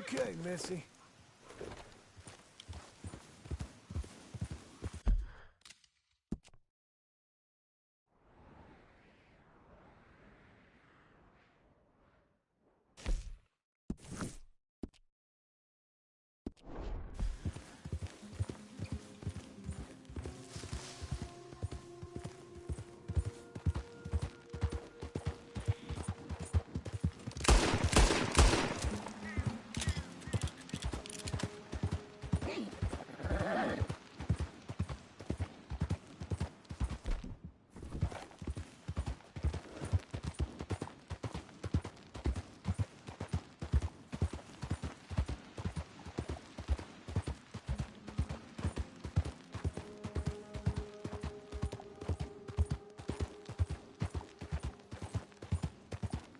Okay, Missy.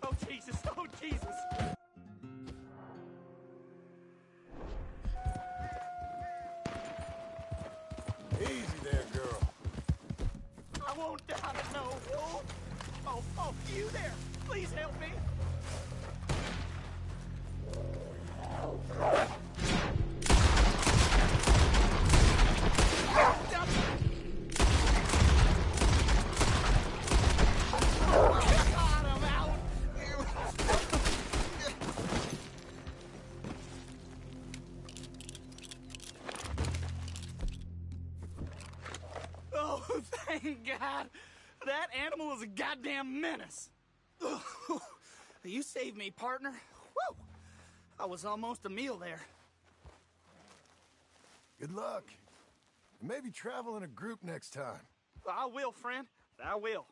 Oh, Jesus! Oh, Jesus! Easy there, girl. I won't die, no! Oh, you there! Please help me! Oh, thank God! That animal is a goddamn menace! You saved me, partner. Woo! I was almost a meal there. Good luck. Maybe travel in a group next time. I will, friend. I will.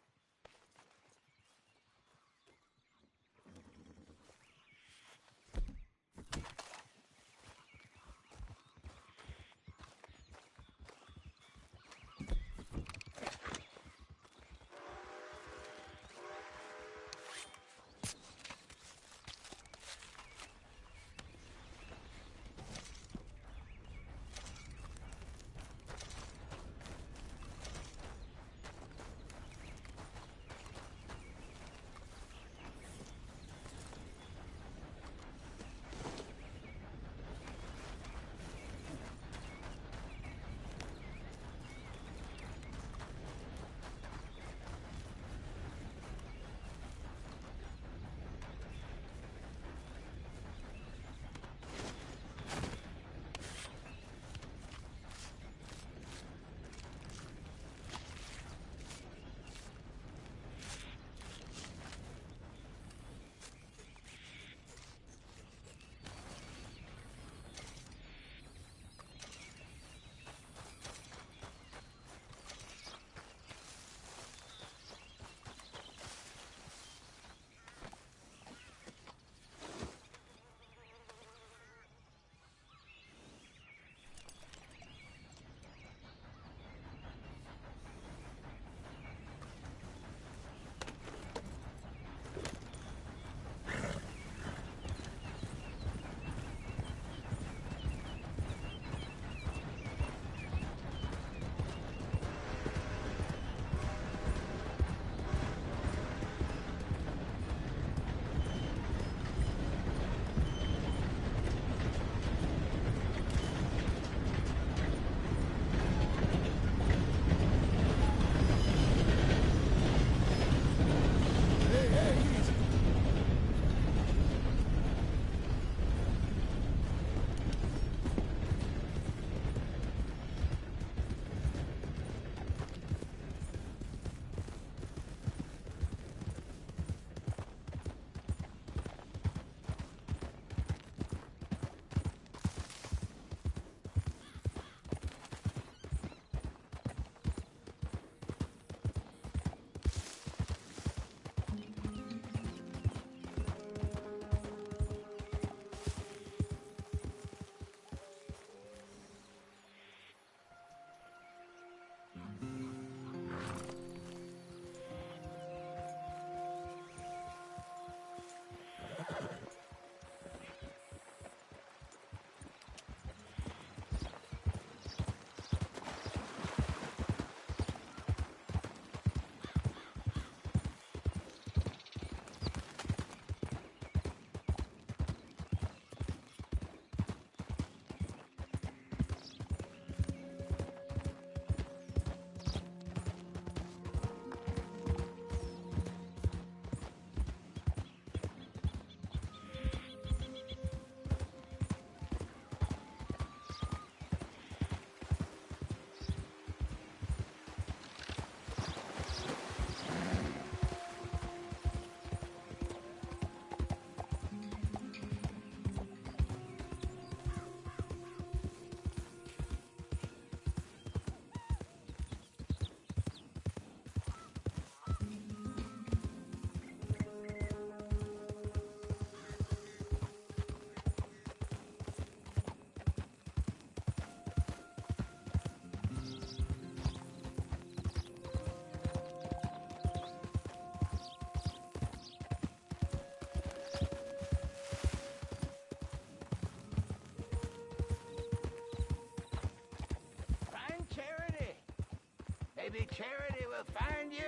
find you.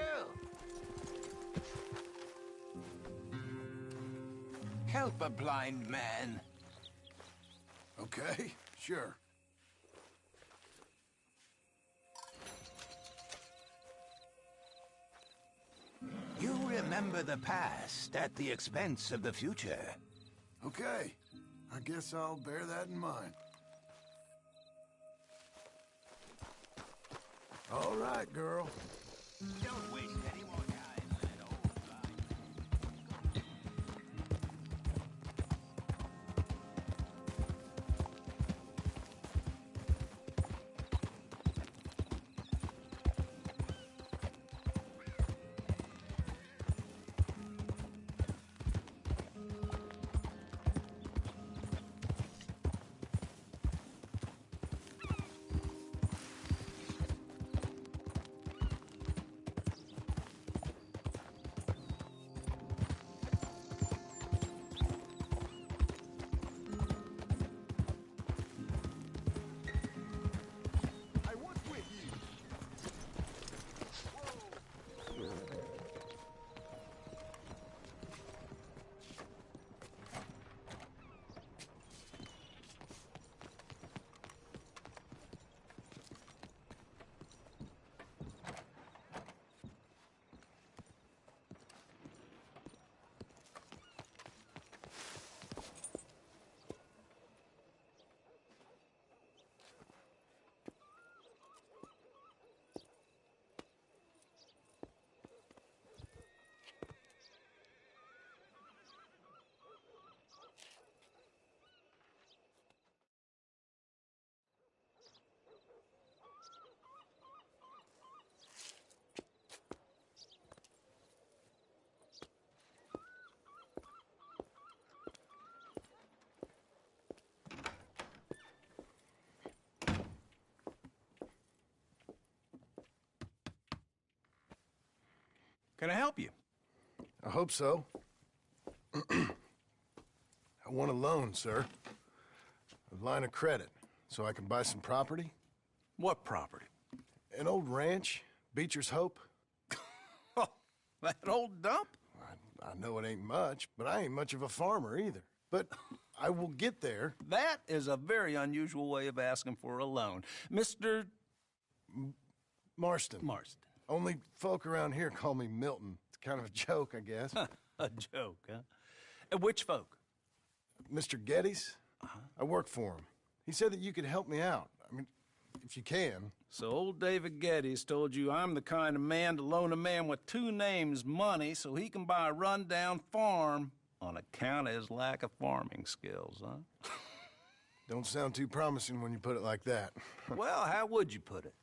Help a blind man. Okay, sure. You remember the past at the expense of the future. Okay, I guess I'll bear that in mind. All right, girl. Don't waste any more time on that old line. Can I help you? I hope so. I want a loan, sir. A line of credit, so I can buy some property. What property? An old ranch, Beecher's Hope. Oh, that old dump? I know it ain't much, but I ain't much of a farmer either. But I will get there. That is a very unusual way of asking for a loan. Mr. Marston. Marston. Only folk around here call me Milton. It's kind of a joke, I guess. A joke, huh? And which folk? Mr. Geddes? I work for him. He said that you could help me out. I mean, if you can. So old David Geddes told you I'm the kind of man to loan a man with two names money so he can buy a rundown farm on account of his lack of farming skills, huh? Don't sound too promising when you put it like that. Well, how would you put it?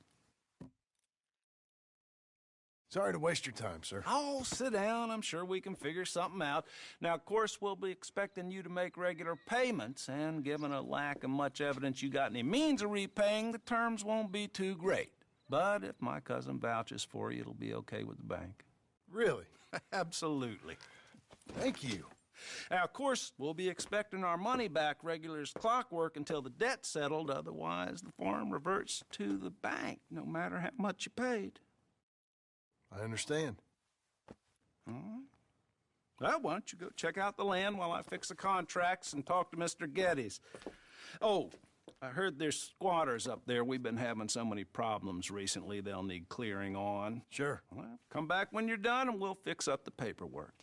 Sorry to waste your time, sir. Oh, sit down. I'm sure we can figure something out. Now, of course, we'll be expecting you to make regular payments, and given a lack of much evidence you got any means of repaying, the terms won't be too great. But if my cousin vouches for you, it'll be okay with the bank. Really? Absolutely. Thank you. Now, of course, we'll be expecting our money back regular as clockwork until the debt's settled. Otherwise, the farm reverts to the bank, no matter how much you paid. I understand. All right. Well, why don't you go check out the land while I fix the contracts and talk to Mr. Geddes. Oh, I heard there's squatters up there. We've been having so many problems recently, they'll need clearing on. Sure. Well, come back when you're done and we'll fix up the paperwork.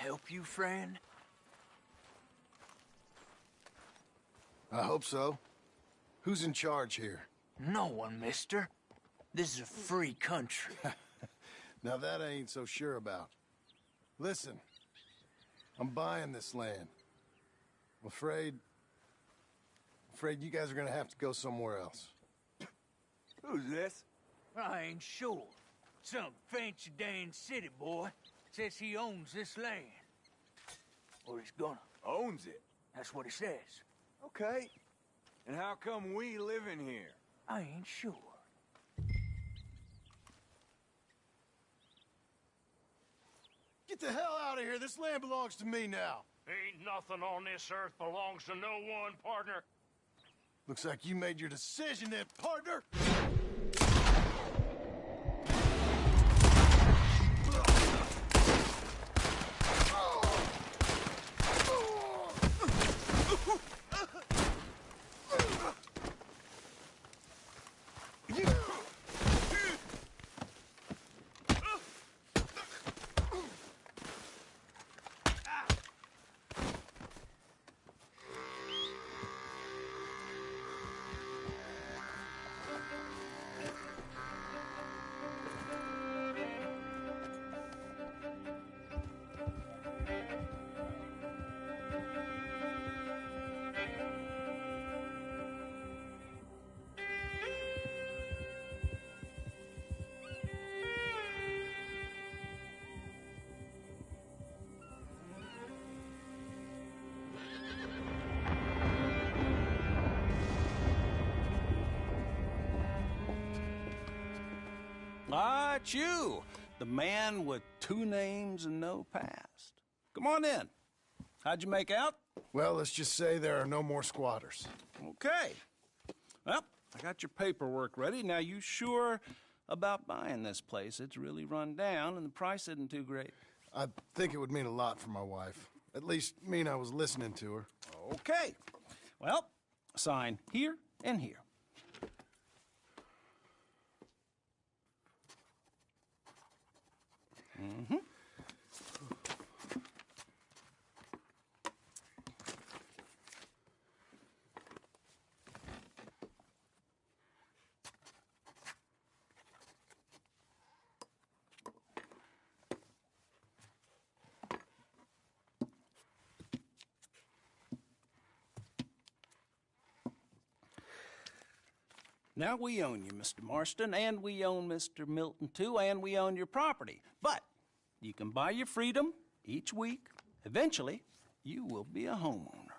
help you, friend? I hope so. Who's in charge here? No one, mister. This is a free country. Now that I ain't so sure about. Listen, I'm buying this land. I'm afraid you guys are gonna have to go somewhere else. Who's this? I ain't sure. Some fancy Dan city boy says he owns this land. Or he's gonna. Owns it. That's what he says. Okay. And how come we live in here? I ain't sure. Get the hell out of here. This land belongs to me now. Ain't nothing on this earth belongs to no one, partner. Looks like you made your decision then, partner. Ah, it's you, the man with 2 names and no past. Come on in. How'd you make out? Well, let's just say there are no more squatters. Okay. Well, I got your paperwork ready. Now, you sure about buying this place? It's really run down, and the price isn't too great. I think it would mean a lot for my wife. At least mean I was listening to her. Okay. Well, sign here and here. Mm-hmm. Now we own you, Mr. Marston, and we own Mr. Milton, too, and we own your property. But you can buy your freedom each week. Eventually, you will be a homeowner.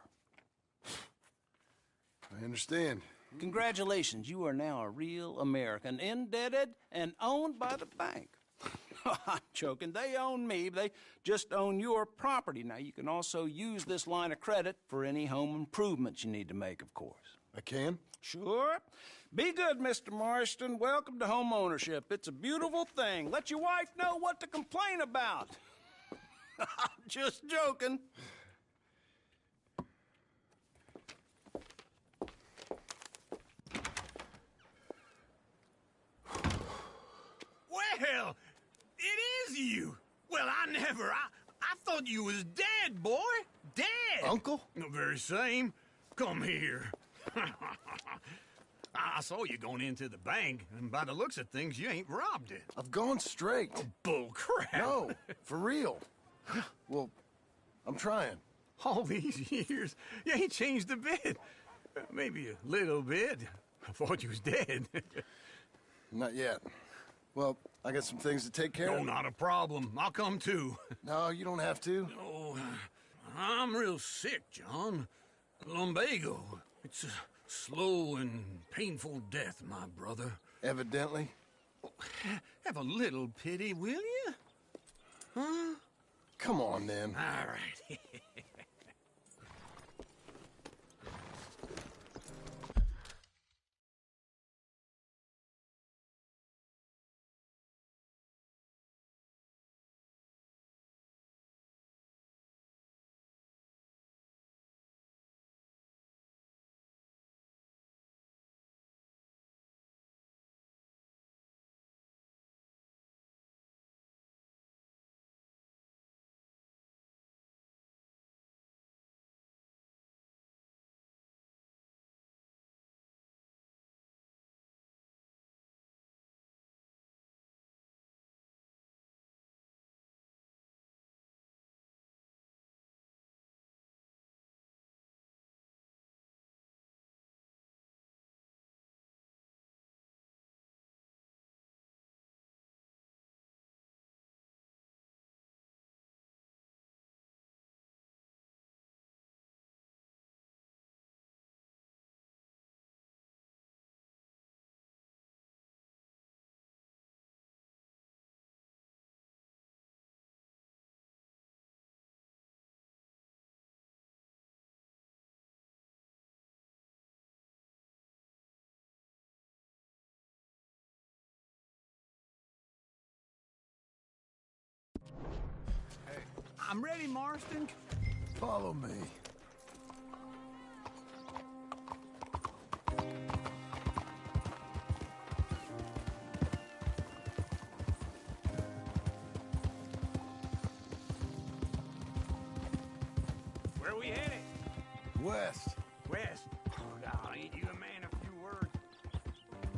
I understand. Congratulations, you are now a real American, indebted and owned by the bank. I'm joking. They own me. They just own your property. Now, you can also use this line of credit for any home improvements you need to make, of course. I can? Sure. Be good, Mr. Marston. Welcome to home ownership. It's a beautiful thing. Let your wife know what to complain about. I'm just joking. Well, it is you. Well, I thought you was dead, boy. Dead. Uncle? The very same. Come here. I saw you going into the bank, and by the looks of things, you ain't robbed it. I've gone straight. Bull crap. No, for real. Well, I'm trying. All these years, you ain't changed a bit. Maybe a little bit. I thought you was dead. Not yet. Well, I got some things to take care No, of. not a problem. I'll come too. No, you don't have to. Oh, I'm real sick, John. Lumbago. It's a slow and painful death, my brother. Evidently. Have a little pity, will you? Huh? Come on, then. All right. I'm ready, Marston. Follow me. Where we headed? West. West. Oh, God, ain't you a man of few words?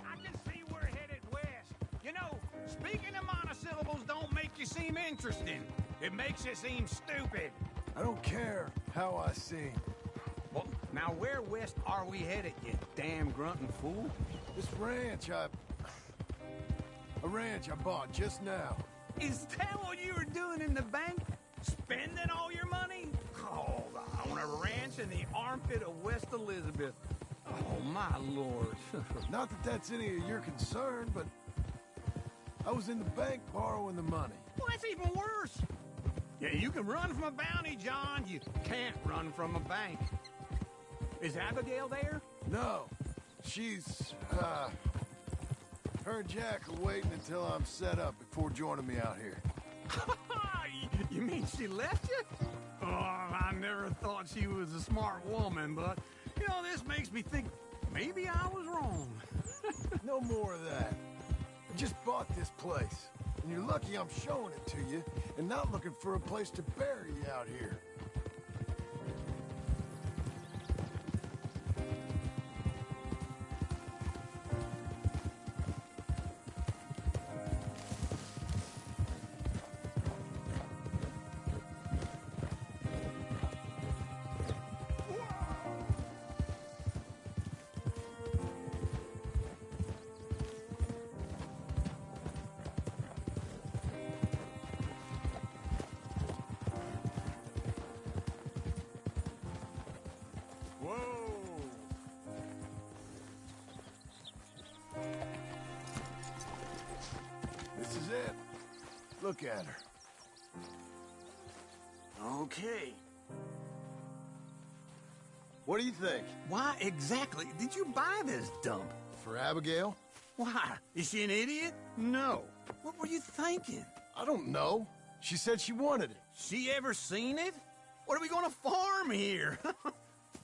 I can see we're headed west. You know, speaking of monosyllables don't make you seem interesting. It makes you seem stupid. I don't care how I sing. Well, now where west are we headed, you damn grunting fool? This ranch I bought just now. Is that what you were doing in the bank? Spending all your money? Oh, on a ranch in the armpit of West Elizabeth. Oh, my lord. Not that that's any of your concern, but I was in the bank borrowing the money. Well, that's even worse. Yeah, you can run from a bounty, John. You can't run from a bank. Is Abigail there? No, she's, her and Jack are waiting until I'm set up before joining me out here. You mean she left you? Oh, I never thought she was a smart woman, but, you know, this makes me think maybe I was wrong. No more of that. I just bought this place, and you're lucky I'm showing it to you and not looking for a place to bury you out here. This is it. Look at her. Okay. What do you think? Why exactly did you buy this dump? For Abigail? Why? Is she an idiot? No. What were you thinking? I don't know. She said she wanted it. She ever seen it? What are we gonna farm here?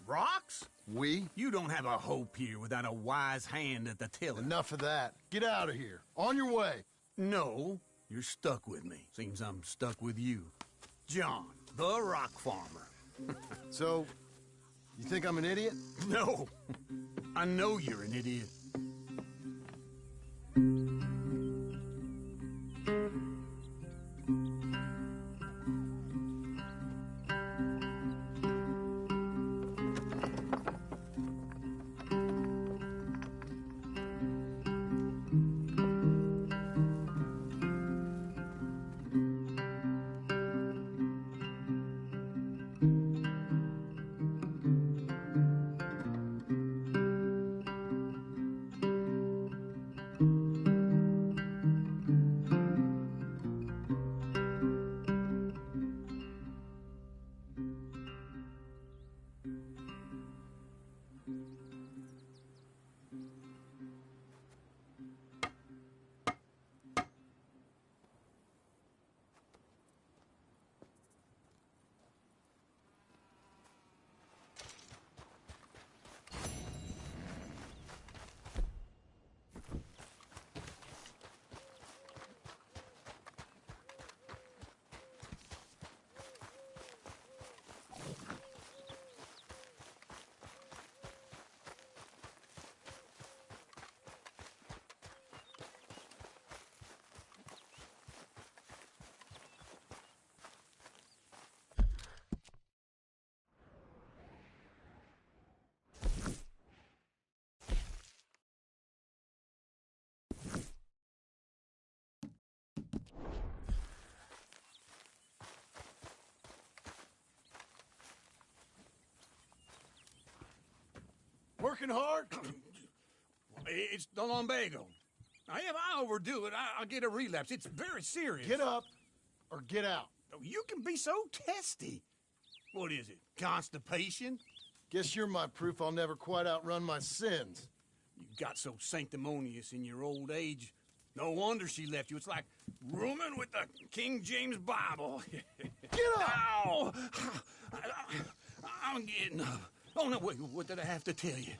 Rocks? We? You don't have a hope here without a wise hand at the tiller. Enough of that. Get out of here. On your way. No, you're stuck with me. Seems I'm stuck with you. John, the rock farmer. So, you think I'm an idiot? No, I know you're an idiot. Working hard? It's the lumbago. Now, if I overdo it, I'll get a relapse. It's very serious. Get up or get out. You can be so testy. What is it, constipation? Guess you're my proof I'll never quite outrun my sins. You got so sanctimonious in your old age. No wonder she left you. It's like rooming with the King James Bible. Get up! Ow! I'm getting up. Oh, no, wait, what did I have to tell you?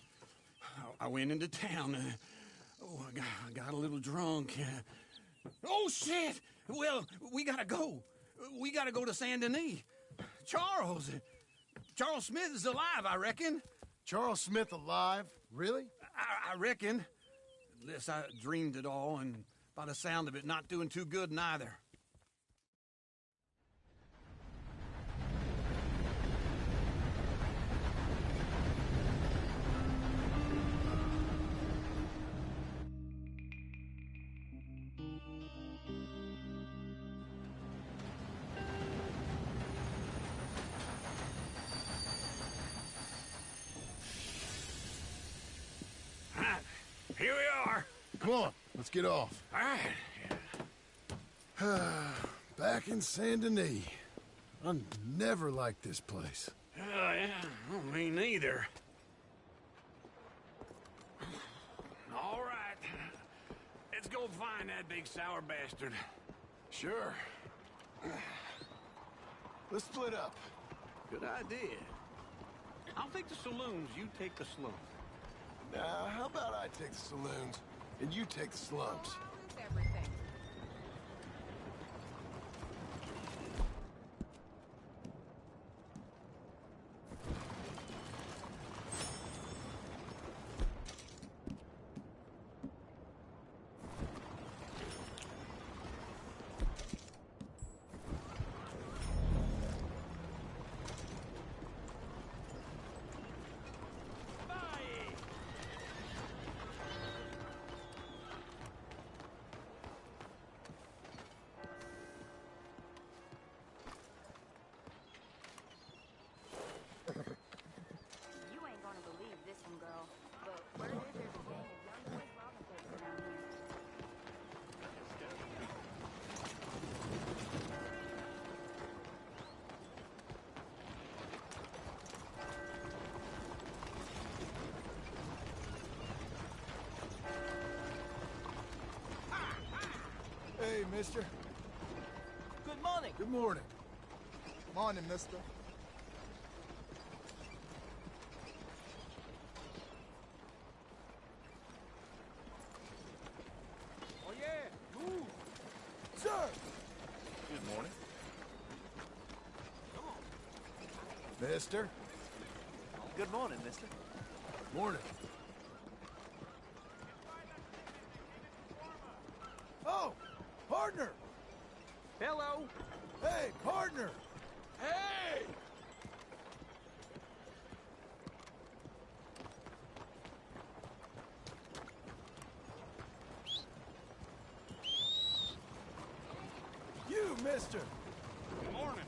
I went into town. I got a little drunk. Oh, shit! Well, we gotta go. We gotta go to Saint Denis. Charles Smith is alive, I reckon. Charles Smith alive? Really? I reckon. Unless I dreamed it all, and by the sound of it, not doing too good neither. Here we are. Come on, let's get off. All right. Back in Saint Denis. I never liked this place. Yeah, well, me neither. All right. Let's go find that big sour bastard. Sure. Let's split up. Good idea. I'll take the saloons, you take the slums. Now, how about I take the saloons, and you take the slums? Everything. You ain't gonna believe this one, girl. But word is there's a gang of young boys robbing places around here. Hey, mister. Good morning. Good morning. Morning, mister. Oh, yeah. Move. Sir! Good morning. Mister. Good morning, mister. Morning. Oh, partner! Hello. Hey, partner! Hey! You, mister! Good morning.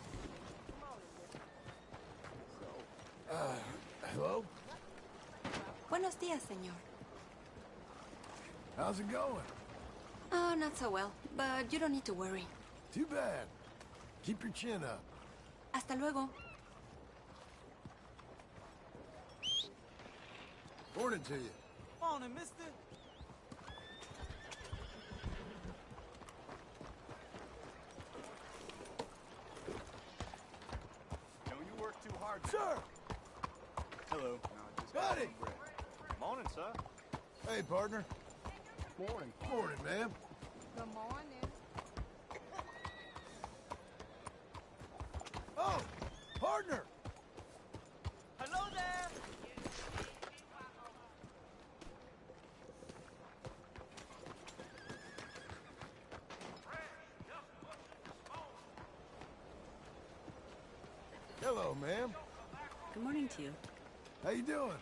Hello? Buenos días, señor. How's it going? Oh, not so well, but you don't need to worry. Too bad. Keep your chin up. Hasta luego. Morning to you. Morning, mister. No, you work too hard. Sir! Hello. Buddy! Morning, sir. Hey, partner. Morning. Morning, ma'am. Good morning. Oh, partner! Hello there. Hello, ma'am. Good morning to you. How you doing?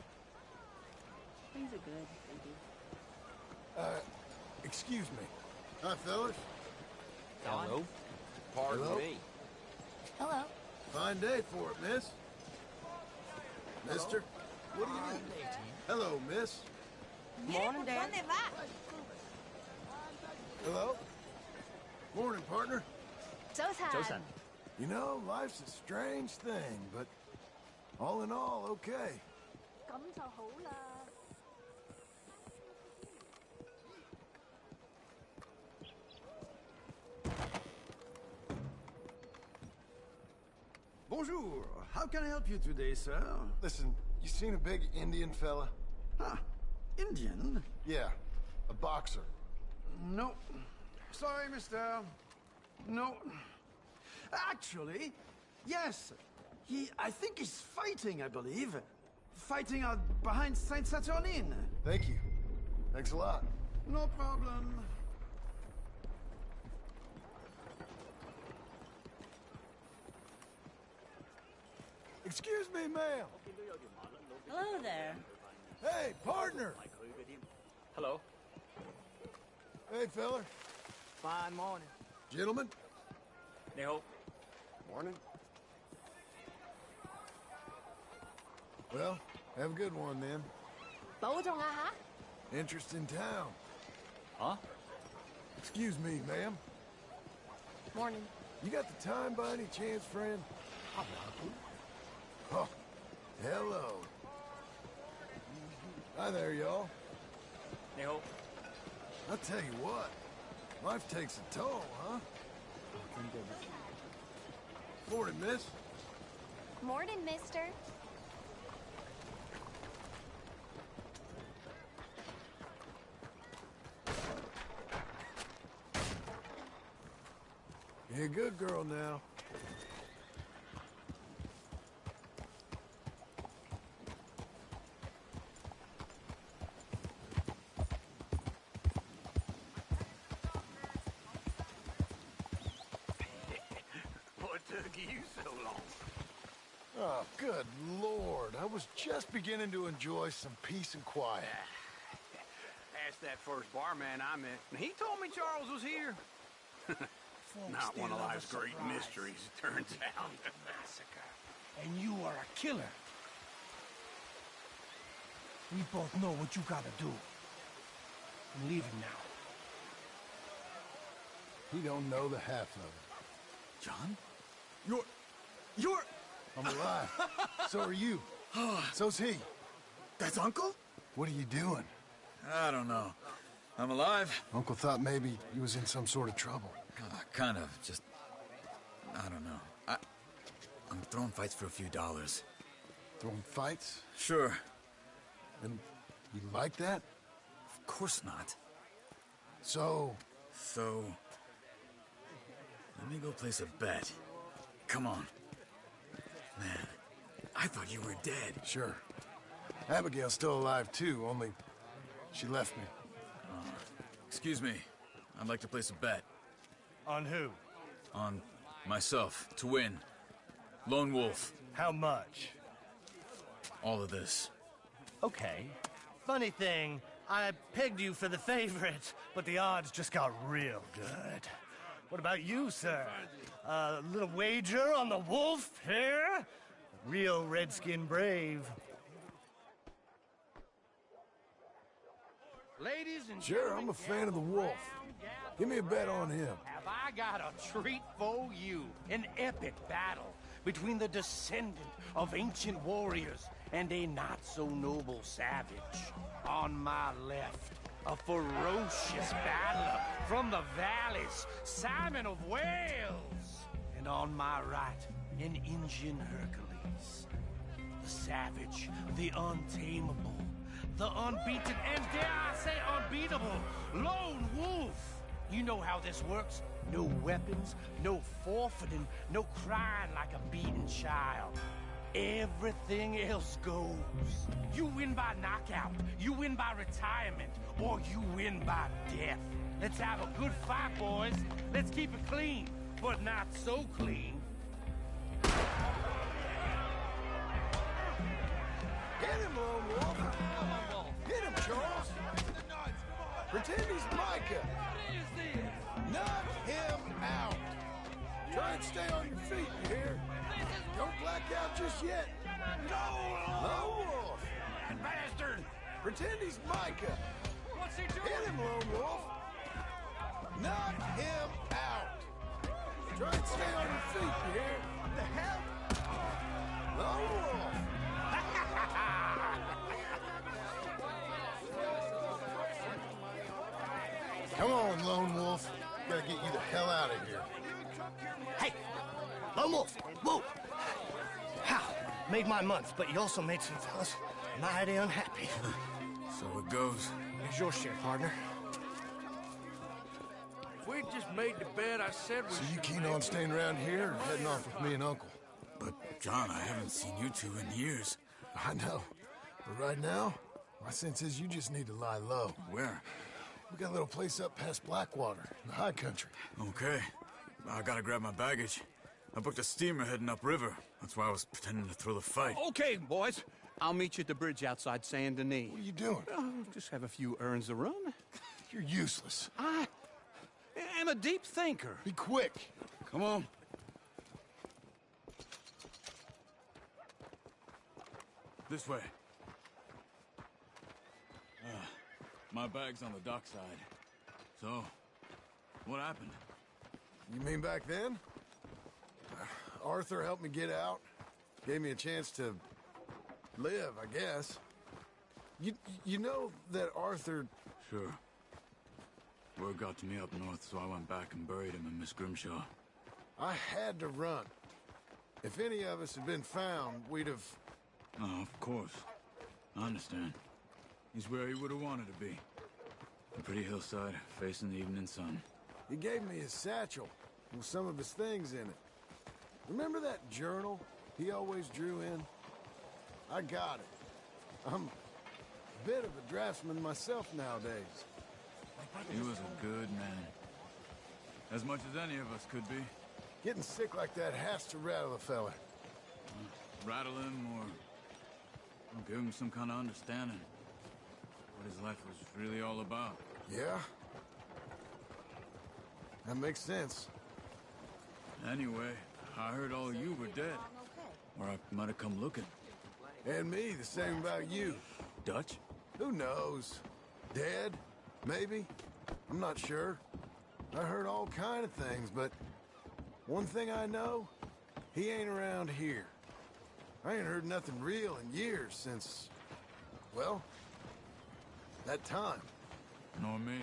Things are good, thank you. Excuse me. Hi, fellas. Hello? Pardon Hello? me. Hello. Fine day for it, miss. Mister? What do you need? Hello, miss. Morning, Dad. Hello? Morning, partner. Josan. You know, life's a strange thing, but all in all, okay. Bonjour. How can I help you today, sir? Listen, you seen a big Indian fella? Huh. Indian? Yeah, a boxer. No. Sorry, mister. No. Actually, yes. I think he's fighting, I believe. Fighting out behind Saint Saturnin. Thank you. Thanks a lot. No problem. Excuse me, ma'am. Hello there. Hey, partner. Hello. Hey, fella. Fine morning. Gentlemen. Neho. Morning. Well, have a good one then. 保重啊吓。 Interest in town. Huh? Excuse me, ma'am. Morning. You got the time by any chance, friend? Oh, hello. Hi there, y'all. Neho. I'll tell you what, life takes a toll, huh? Morning, miss. Morning, mister. You're a good girl now. What took you so long? Oh, good Lord. I was just beginning to enjoy some peace and quiet. Asked that first barman I met, and he told me Charles was here. Not one of life's great mysteries, it turns out. Massacre. And you are a killer. We both know what you gotta do. I'm leaving now. He don't know the half of it. John? You're... I'm alive. So are you. So's he. That's Uncle? What are you doing? I don't know. I'm alive. Uncle thought maybe he was in some sort of trouble. Kind of. Just... I don't know. I'm throwing fights for a few dollars. Throwing fights? Sure. And you like that? Of course not. So... So... Let me go place a bet. Come on. Man, I thought you were dead. Sure. Abigail's still alive, too, only she left me. Excuse me. I'd like to place a bet. On who? On myself, to win. Lone Wolf. How much? All of this. Okay. Funny thing, I pegged you for the favorite, but the odds just got real good. What about you, sir? A little wager on the wolf here? Real redskin brave. Ladies and Sure, I'm a fan of the wolf. Give me a bet on him. Have I got a treat for you? An epic battle between the descendant of ancient warriors and a not-so-noble savage. On my left, a ferocious battler from the valleys, Simon of Wales. And on my right, an Indian Hercules. The savage, the untamable, the unbeaten, and dare I say unbeatable, Lone Wolf. You know how this works. No weapons, no forfeiting, no crying like a beaten child. Everything else goes. You win by knockout, you win by retirement, or you win by death. Let's have a good fight, boys. Let's keep it clean, but not so clean. Hit him, Lone Wolf. Hit him, Charles. Pretend he's Micah. Knock him out. Try and stay on your feet, you hear? Don't black out just yet. No, Lone Wolf. bastard! Pretend he's Micah. What's he doing? Hit him, Lone Wolf. Knock him out. Try and stay on your feet, you hear? What the hell? Lone Wolf. Come on, Lone Wolf. Gotta get you the hell out of here. Hey! Lone Wolf! Whoa! made my month, but you also made some fellas mighty unhappy. So it goes. Here's your share, partner. If we just made the bed I said we So you keen on staying around here or heading off with me and Uncle? But, John, I haven't seen you two in years. I know. But right now, my sense is you just need to lie low. Where? We got a little place up past Blackwater, in the high country. Okay. I gotta grab my baggage. I booked a steamer heading upriver. That's why I was pretending to throw the fight. Okay, boys. I'll meet you at the bridge outside Saint Denis. What are you doing? Oh, just have a few errands to run. You're useless. I am a deep thinker. Be quick. Come on. This way. My bag's on the dockside. So, what happened? You mean back then? Arthur helped me get out. Gave me a chance to live, I guess. You know that Arthur... Sure. Word got to me up north, so I went back and buried him in Miss Grimshaw. I had to run. If any of us had been found, we'd have... Oh, of course. I understand. He's where he would have wanted to be. A pretty hillside, facing the evening sun. He gave me his satchel with some of his things in it. Remember that journal he always drew in? I got it. I'm a bit of a draftsman myself nowadays. He was a good man. As much as any of us could be. Getting sick like that has to rattle a fella. Rattle him or give him some kind of understanding. What his life was really all about. Yeah? That makes sense. Anyway, I heard all you were dead. Or I might have come looking. And me, the same about you. Dutch? Who knows? Dead? Maybe? I'm not sure. I heard all kind of things, but one thing I know, he ain't around here. I ain't heard nothing real in years since, well, that time. Nor me.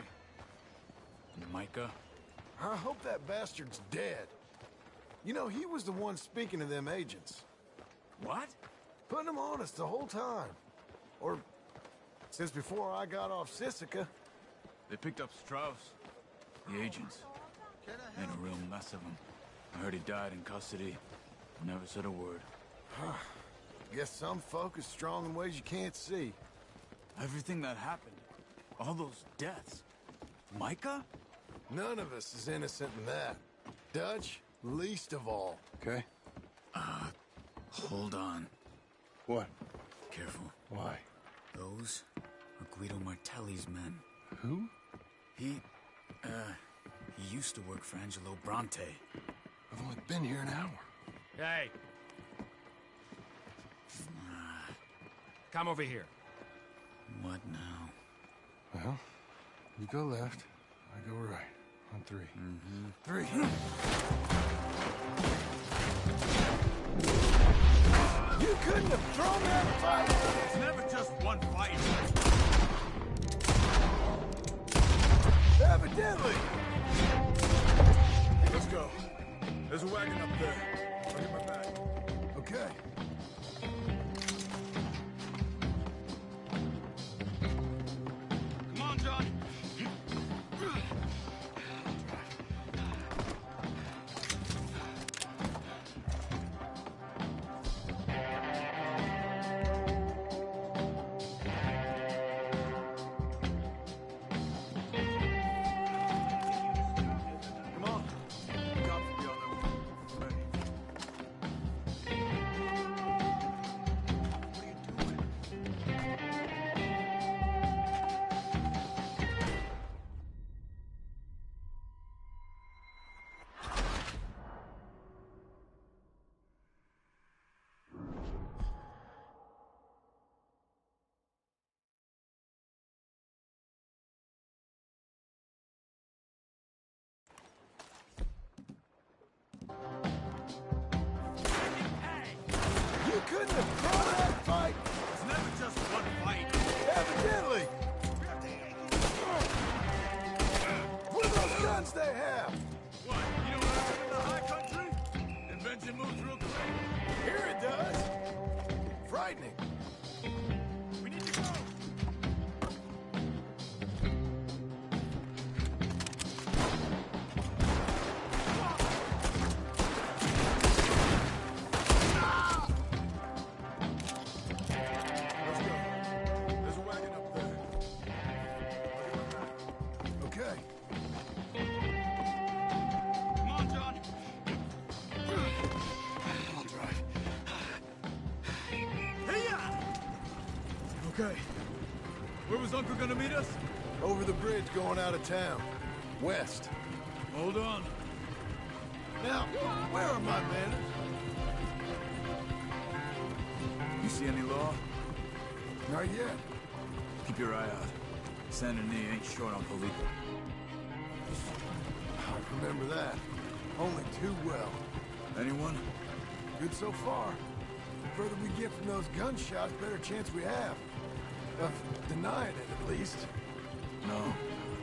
And Micah? I hope that bastard's dead. You know, he was the one speaking to them agents. What? Putting them on us the whole time. Or since before I got off Sisika. They picked up Strauss. The agents. Made a real mess of him. I heard he died in custody. Never said a word. Guess some folk is strong in ways you can't see. Everything that happened. All those deaths. Micah? None of us is innocent in that. Dutch, least of all. Okay? Hold on. What? Careful. Why? Those are Guido Martelli's men. Who? He used to work for Angelo Bronte. I've only been here an hour. Hey. Come over here. What now? Well, you go left, I go right. On three. Three. You couldn't have thrown that fight! It's never just one fight. Evidently! Let's go. There's a wagon up there. I'll get my bag. Okay. Come on, John. Come on. Cops will be on their way. Ready. What are you doing? You couldn't have thrown that fight! It's never just one fight. Evidently! What are those guns they have? What? You don't live in the high country? Invention moves real quick. Here it does. Come on, John. I'll drive. Hey-ya! Okay. Where was Uncle gonna meet us? Over the bridge going out of town. West. Hold on. Now, where are my manners? You see any law? Not yet. Keep your eye out. Saint Denis ain't short on police. I remember that. Only too well. Anyone? Good so far. The further we get from those gunshots, better chance we have. Of denying it, at least. No.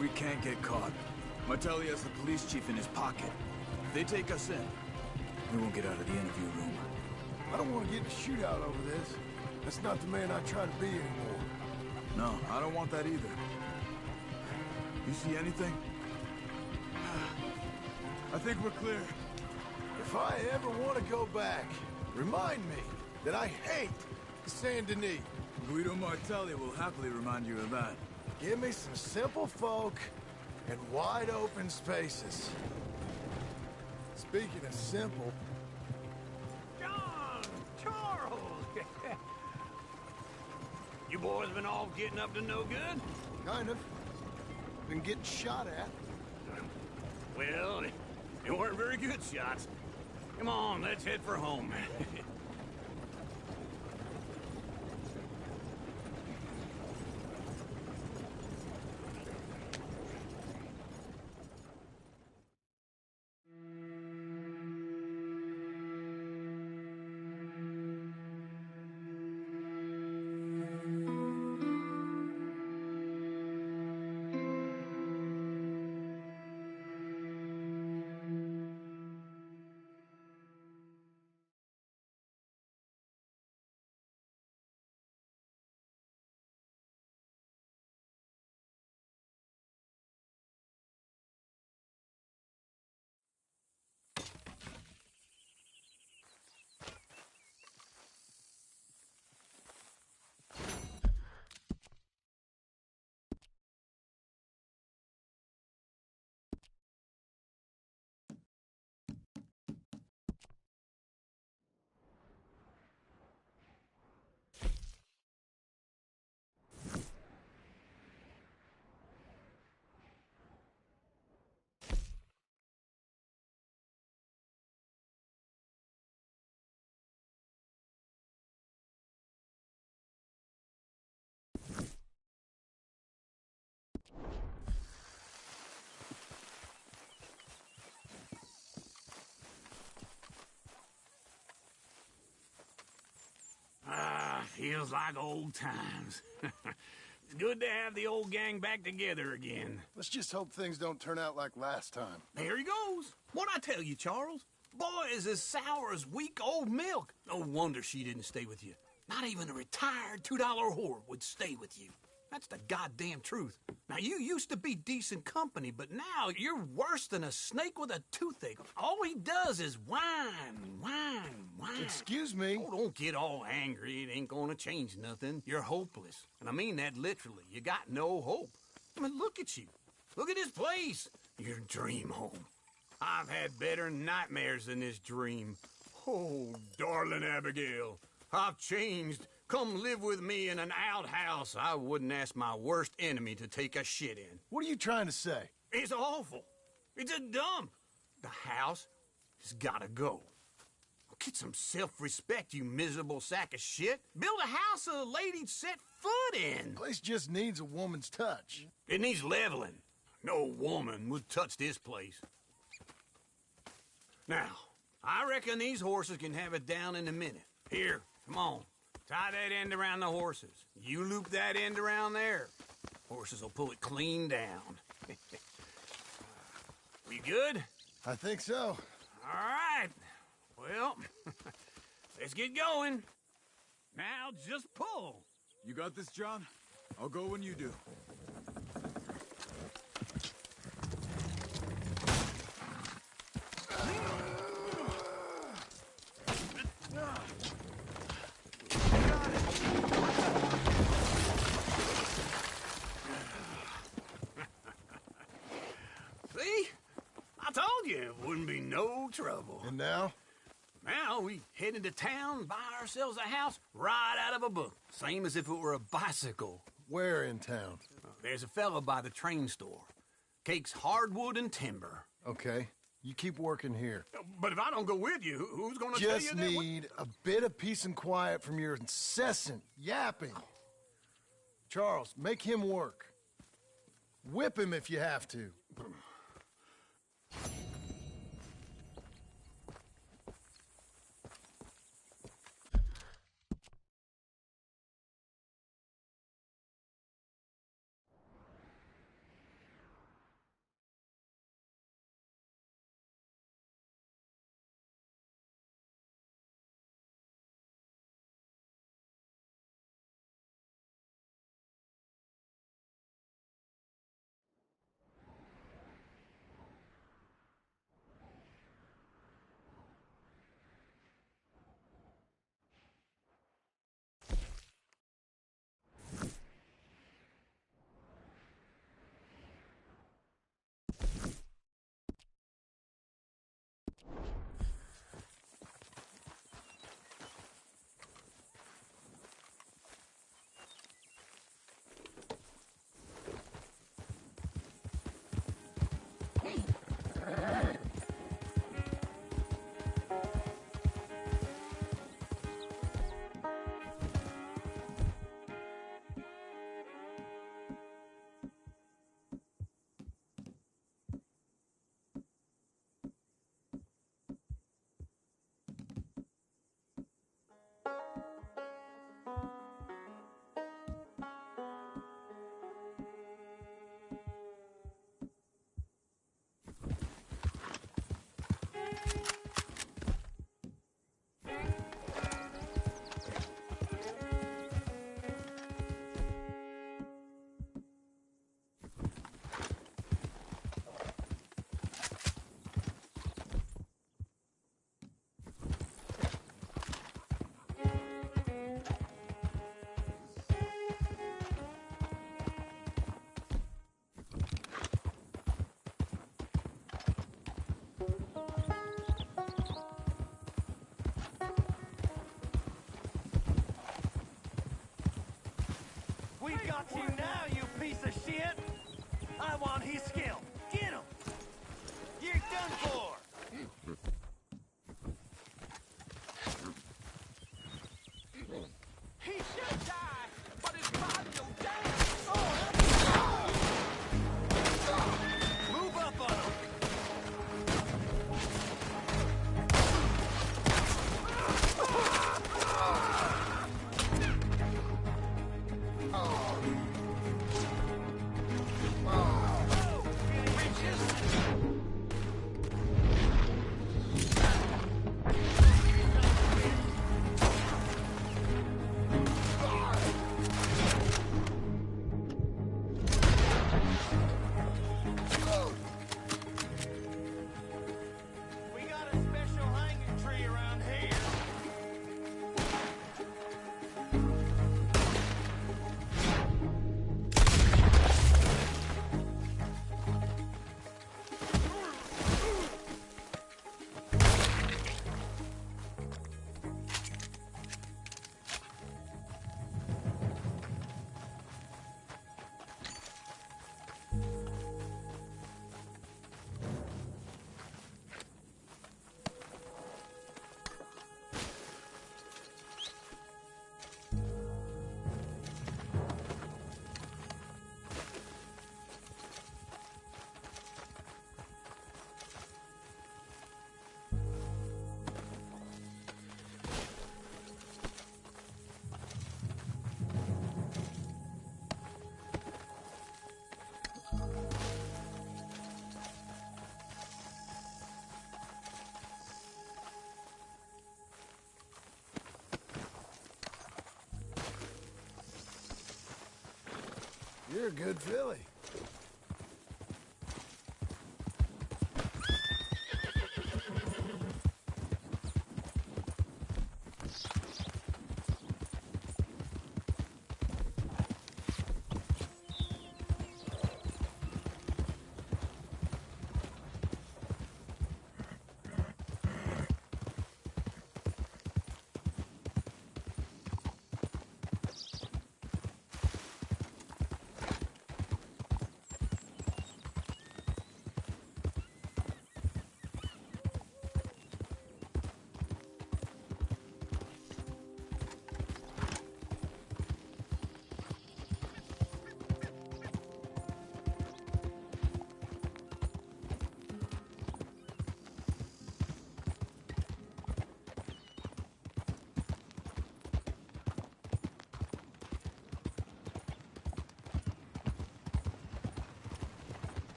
We can't get caught. Martelli has the police chief in his pocket. If they take us in, we won't get out of the interview room. I don't want to get in a shootout over this. That's not the man I try to be anymore. No, I don't want that either. You see anything? I think we're clear. If I ever want to go back, remind me that I hate Saint Denis. Guido Martelli will happily remind you of that. Give me some simple folk and wide open spaces. Speaking of simple... John! Charles! You boys been all getting up to no good? Kind of. Been getting shot at. Well, they weren't very good shots. Come on, let's head for home. Feels like old times. It's good to have the old gang back together again. Let's just hope things don't turn out like last time. There he goes. What'd I tell you, Charles? Boy is as sour as weak old milk. No wonder she didn't stay with you. Not even a retired $2 whore would stay with you. That's the goddamn truth. Now, you used to be decent company, but now you're worse than a snake with a toothache. All he does is whine, whine, whine. Excuse me? Oh, don't get all angry. It ain't gonna change nothing. You're hopeless. And I mean that literally. You got no hope. I mean, look at you. Look at this place. Your dream home. I've had better nightmares than this dream. Oh, darling Abigail, I've changed. Come live with me in an outhouse I wouldn't ask my worst enemy to take a shit in. What are you trying to say? It's awful. It's a dump. The house has gotta go. Get some self-respect, you miserable sack of shit. Build a house a lady'd set foot in. The place just needs a woman's touch. It needs leveling. No woman would touch this place. Now, I reckon these horses can have it down in a minute. Here, come on. Tie that end around the horses. You loop that end around there. Horses will pull it clean down. We good? I think so. All right. Well, let's get going. Now just pull. You got this, John? I'll go when you do. told you it wouldn't be no trouble. And now? Now we head into town, buy ourselves a house right out of a book. Same as if it were a bicycle. Where in town? There's a fella by the train store. Cakes hardwood and timber. Okay. You keep working here. But if I don't go with you, who's gonna tell you Just that? need a bit of peace and quiet from your incessant yapping. Charles, make him work. Whip him if you have to. We got you now, you piece of shit! I want his skill. Get him! You're done for! He should die, but his body will die. Move up on him! We got a special hanging tree around here. You're a good filly.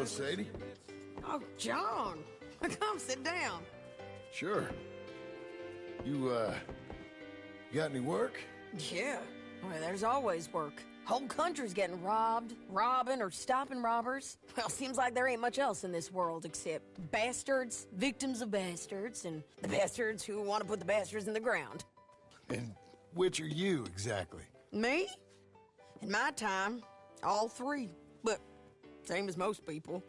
Sadie. Oh, John. Come sit down. Sure. You got any work? Yeah. Well, there's always work. Whole country's getting robbed, robbing, or stopping robbers. Well, seems like there ain't much else in this world except bastards, victims of bastards, and the bastards who want to put the bastards in the ground. And which are you, exactly? Me? In my time, all three. But same as most people.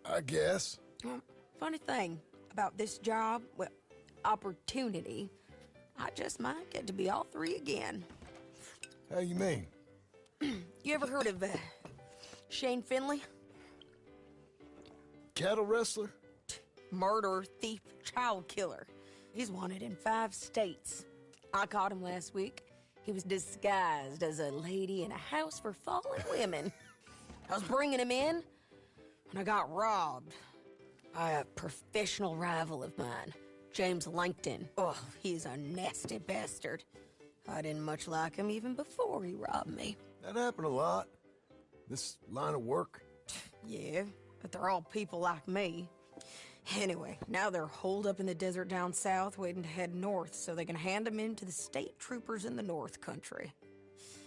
I guess. Funny thing about this job, well, opportunity, I just might get to be all three again. How you mean? You ever heard of Shane Finley? Cattle wrestler? Murderer, thief, child killer. He's wanted in 5 states. I caught him last week. He was disguised as a lady in a house for fallen women. I was bringing him in when I got robbed by a professional rival of mine, James Langton. Oh, he's a nasty bastard. I didn't much like him even before he robbed me. That happened a lot. This line of work. Yeah, but they're all people like me. Anyway, now they're holed up in the desert down south waiting to head north so they can hand them in to the state troopers in the north country.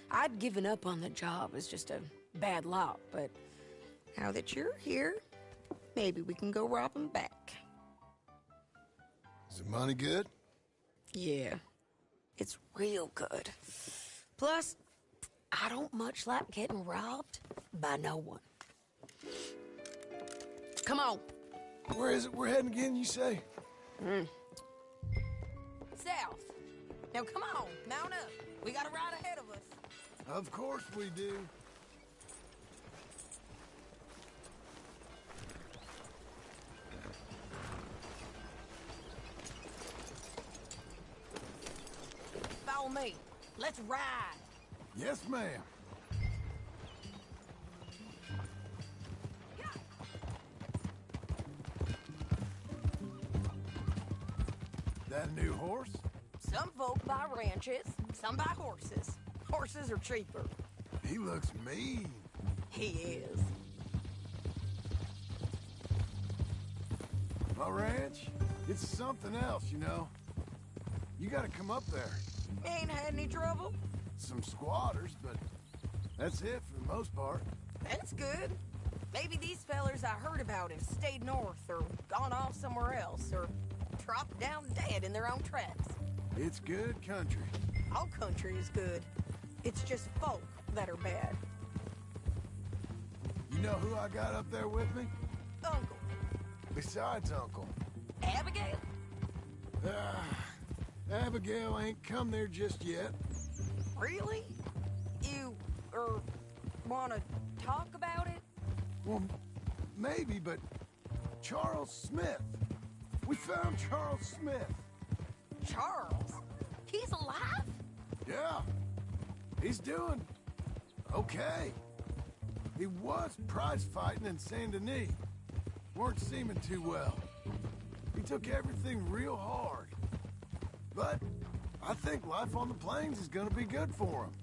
I'd given up on the job as just a bad lot, but now that you're here, maybe we can go rob them back. Is the money good? Yeah, it's real good. Plus, I don't much like getting robbed by no one. Come on. Where is it we're heading again, you say? South. Now come on, mount up. We got a ride ahead of us. Of course we do. Follow me. Let's ride. Yes, ma'am. That a new horse? Some folk buy ranches, some buy horses. Horses are cheaper. He looks mean. He is. My ranch, it's something else, you know. You gotta come up there. Ain't had any trouble? Some squatters, but that's it for the most part. That's good. Maybe these fellers I heard about have stayed north or gone off somewhere else or dropped down dead in their own tracks. It's good country. All country is good. It's just folk that are bad. You know who I got up there with me? Uncle. Besides Uncle. Abigail? Abigail ain't come there just yet. Really? You, wanna talk about it? Well, maybe, but Charles Smith. We found Charles Smith. Charles? He's alive? Yeah. He's doing okay. He was prize fighting in Saint Denis. Weren't seeming too well. He took everything real hard. But I think life on the plains is gonna be good for him.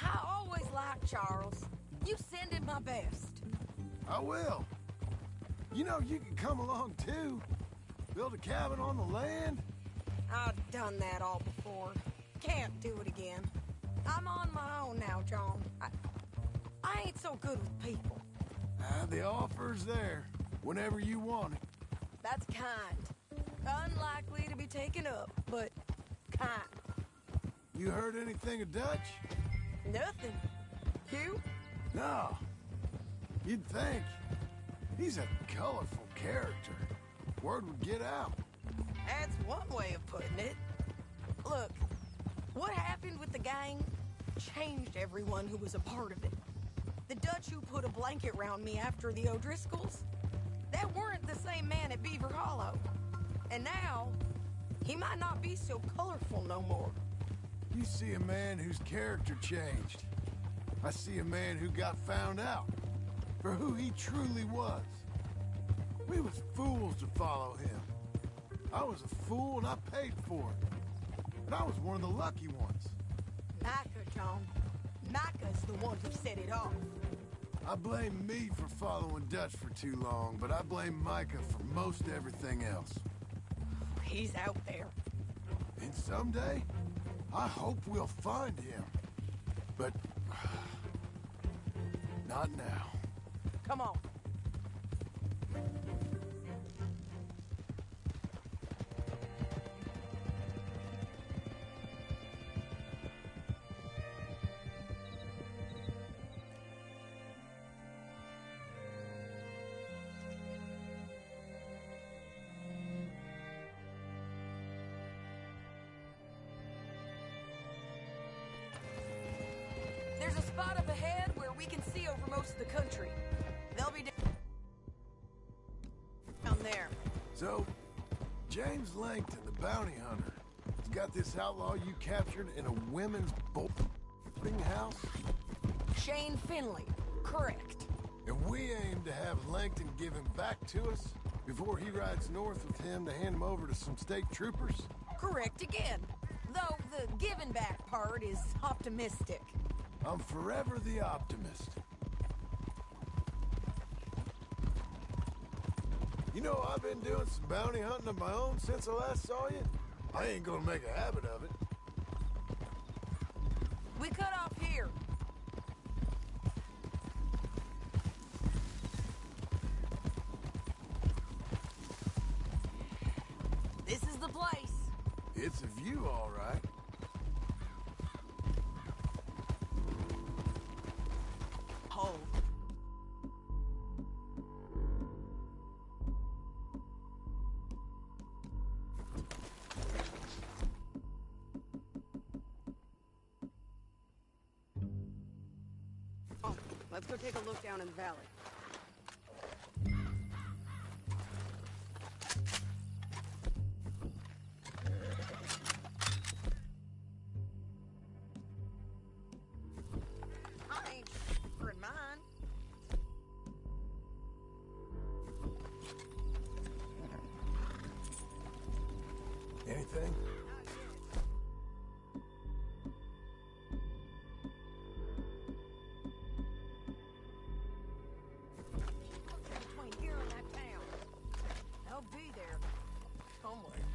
I always liked Charles. You send him my best. I will. You know, you can come along too. Build a cabin on the land. I've done that all before. Can't do it again. I'm on my own now, John. I ain't so good with people. The offer's there, whenever you want it. That's kind. Unlikely to be taken up, but kind. You heard anything of Dutch? Nothing. You? No. You'd think. He's a colorful character. Word would get out. That's one way of putting it. Look, what happened with the gang changed everyone who was a part of it. The Dutch who put a blanket around me after the O'Driscolls, that weren't the same man at Beaver Hollow. And now, he might not be so colorful no more. You see a man whose character changed. I see a man who got found out for who he truly was. We was fools to follow him. I was a fool and I paid for it. But I was one of the lucky ones. Micah, John. Micah's the one who set it off. I blame me for following Dutch for too long, but I blame Micah for most everything else. He's out there. And someday, I hope we'll find him. But... not now. Come on. There's a spot up ahead where we can see over most of the country. They'll be down there. So, James Langton, the bounty hunter, has got this outlaw you captured in a women's boarding house? Shane Finley, correct. And we aim to have Langton give him back to us before he rides north with him to hand him over to some state troopers? Correct again. Though the giving back part is optimistic. I'm forever the optimist. You know, I've been doing some bounty hunting of my own since I last saw you. I ain't gonna make a habit of it. We cut off here. This is the place. It's a view, all right. Hold. Oh, let's go take a look down in the valley. I ain't in mine. Anything? Between here and that town. They'll be there somewhere.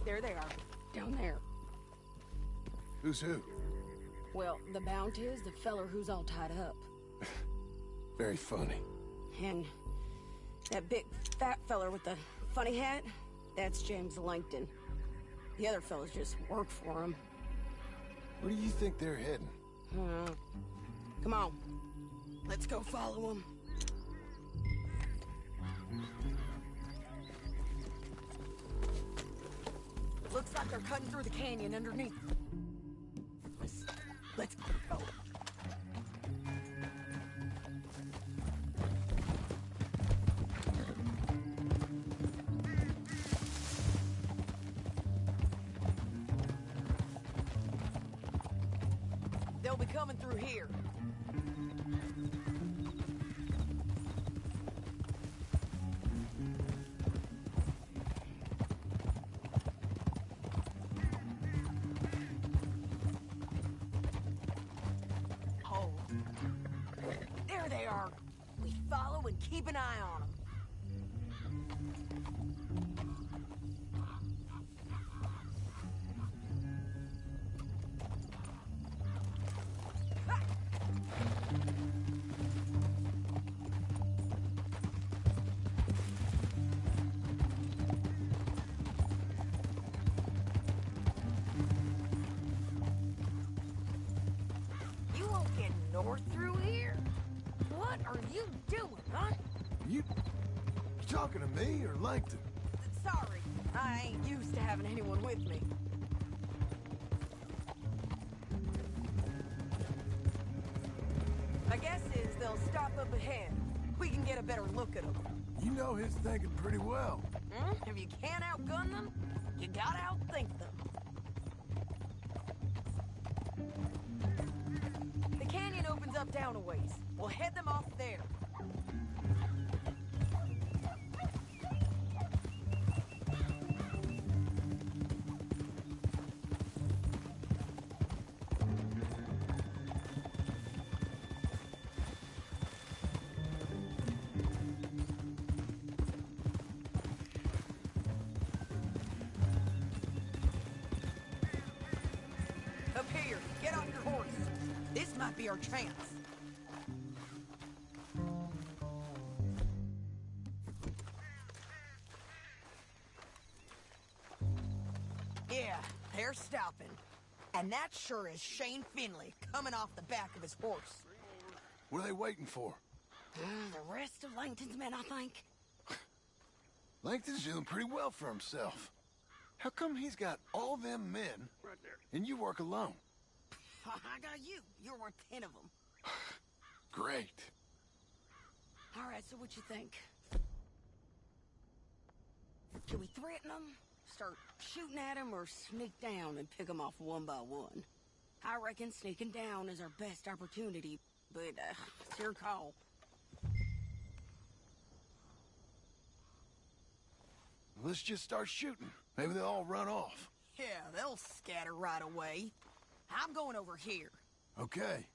There they are, down there. Who's who? Well, the Bounty is the feller who's all tied up. Very funny. And that big fat feller with the funny hat, that's James Langton. The other fellas just work for him. Where do you think they're heading? Come on. Let's go follow him. Looks like they're cutting through the canyon underneath. Let's go. They'll be coming through here. Hold. There they are. We follow and keep an eye on them. You won't get north through here? What are you doing, huh? You talking to me or Langton? Sorry, I ain't used to having anyone with me. My guess is they'll stop up ahead. We can get a better look at them. You know his thinking pretty well. If you can't outgun them, you gotta outthink them. The canyon opens up down a ways. We'll head them off there. be our chance. Yeah, they're stopping. And that sure is Shane Finley coming off the back of his horse. What are they waiting for? The rest of Langton's men, I think. Langton's doing pretty well for himself. How come he's got all them men, and you work alone? I got you. You're worth 10 of them. Great. All right, so what you think? Should we threaten them, start shooting at them, or sneak down and pick them off one by one? I reckon sneaking down is our best opportunity, but it's your call. Let's just start shooting. Maybe they'll all run off. Yeah, they'll scatter right away. I'm going over here. Okay.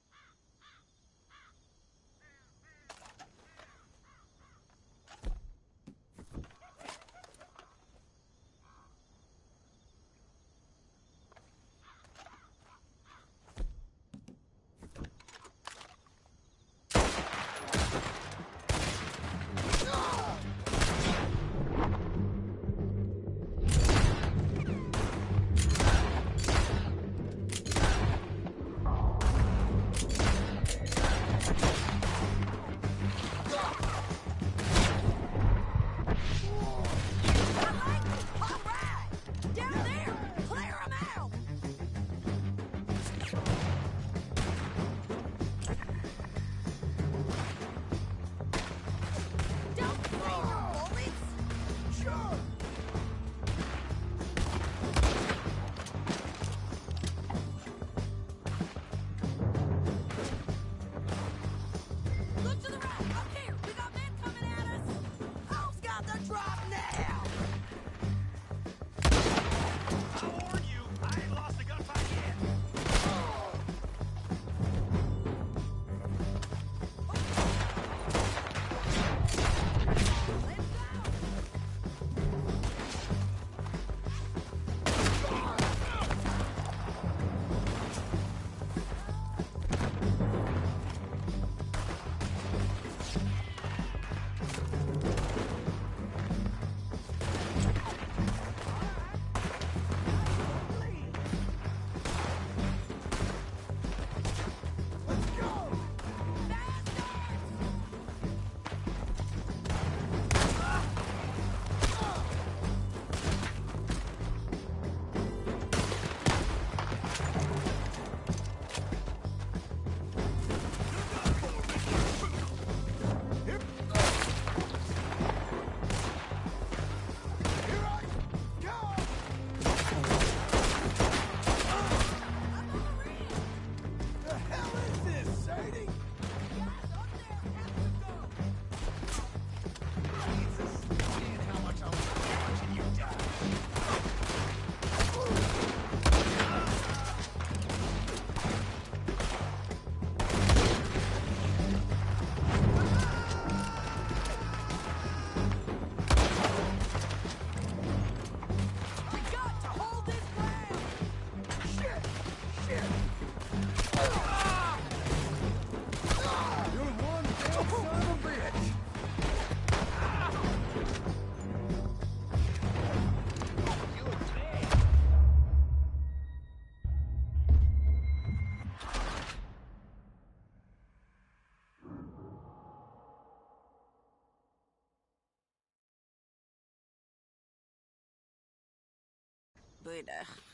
But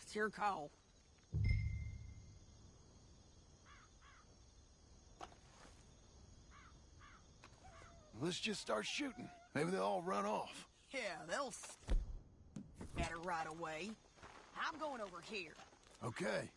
it's your call. Let's just start shooting. Maybe they'll all run off. Yeah, they'll scatter right away. I'm going over here. Okay.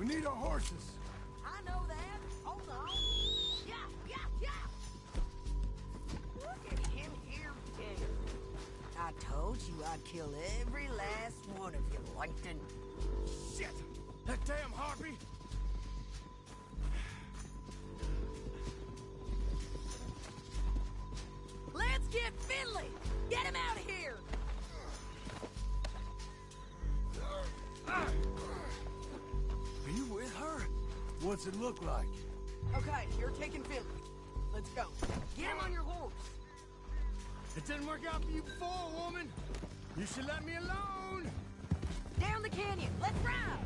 need our horses. I know that. Hold on. Yeah, yeah, yeah. Look at him here, too. I told you I'd kill every last one of you, Langton. Shit! That damn harpy! Let's get Finley! Get him out of here! Are you with her? What's it look like? Okay, you're taking Finley. Let's go. Get him on your horse. It didn't work out for you before, woman. You should let me alone. Down the canyon. Let's ride.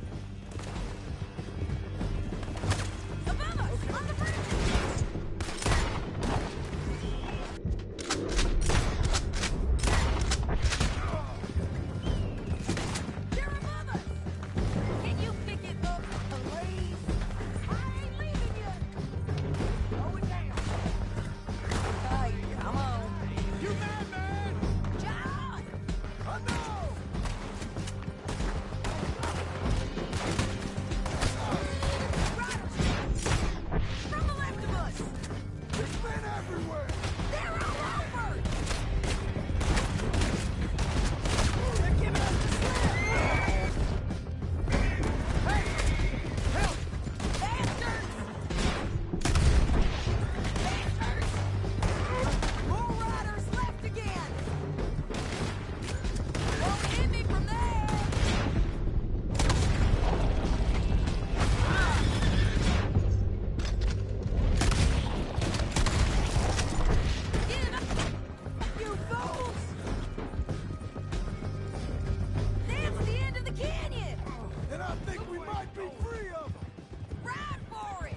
Above us, on the bridge. They're above us. Can you pick it up, please? I ain't leaving you. Slow it down. Okay, come on. You mad, man? John! I know! From the left of us! There's men everywhere! They're all over! They're giving us the slip! Hey! Help! Bastards! Bastards! More riders left again! Don't hit me from there! Get up, you fools! That's the end of the canyon! And I think we might be free of them! Ride for it!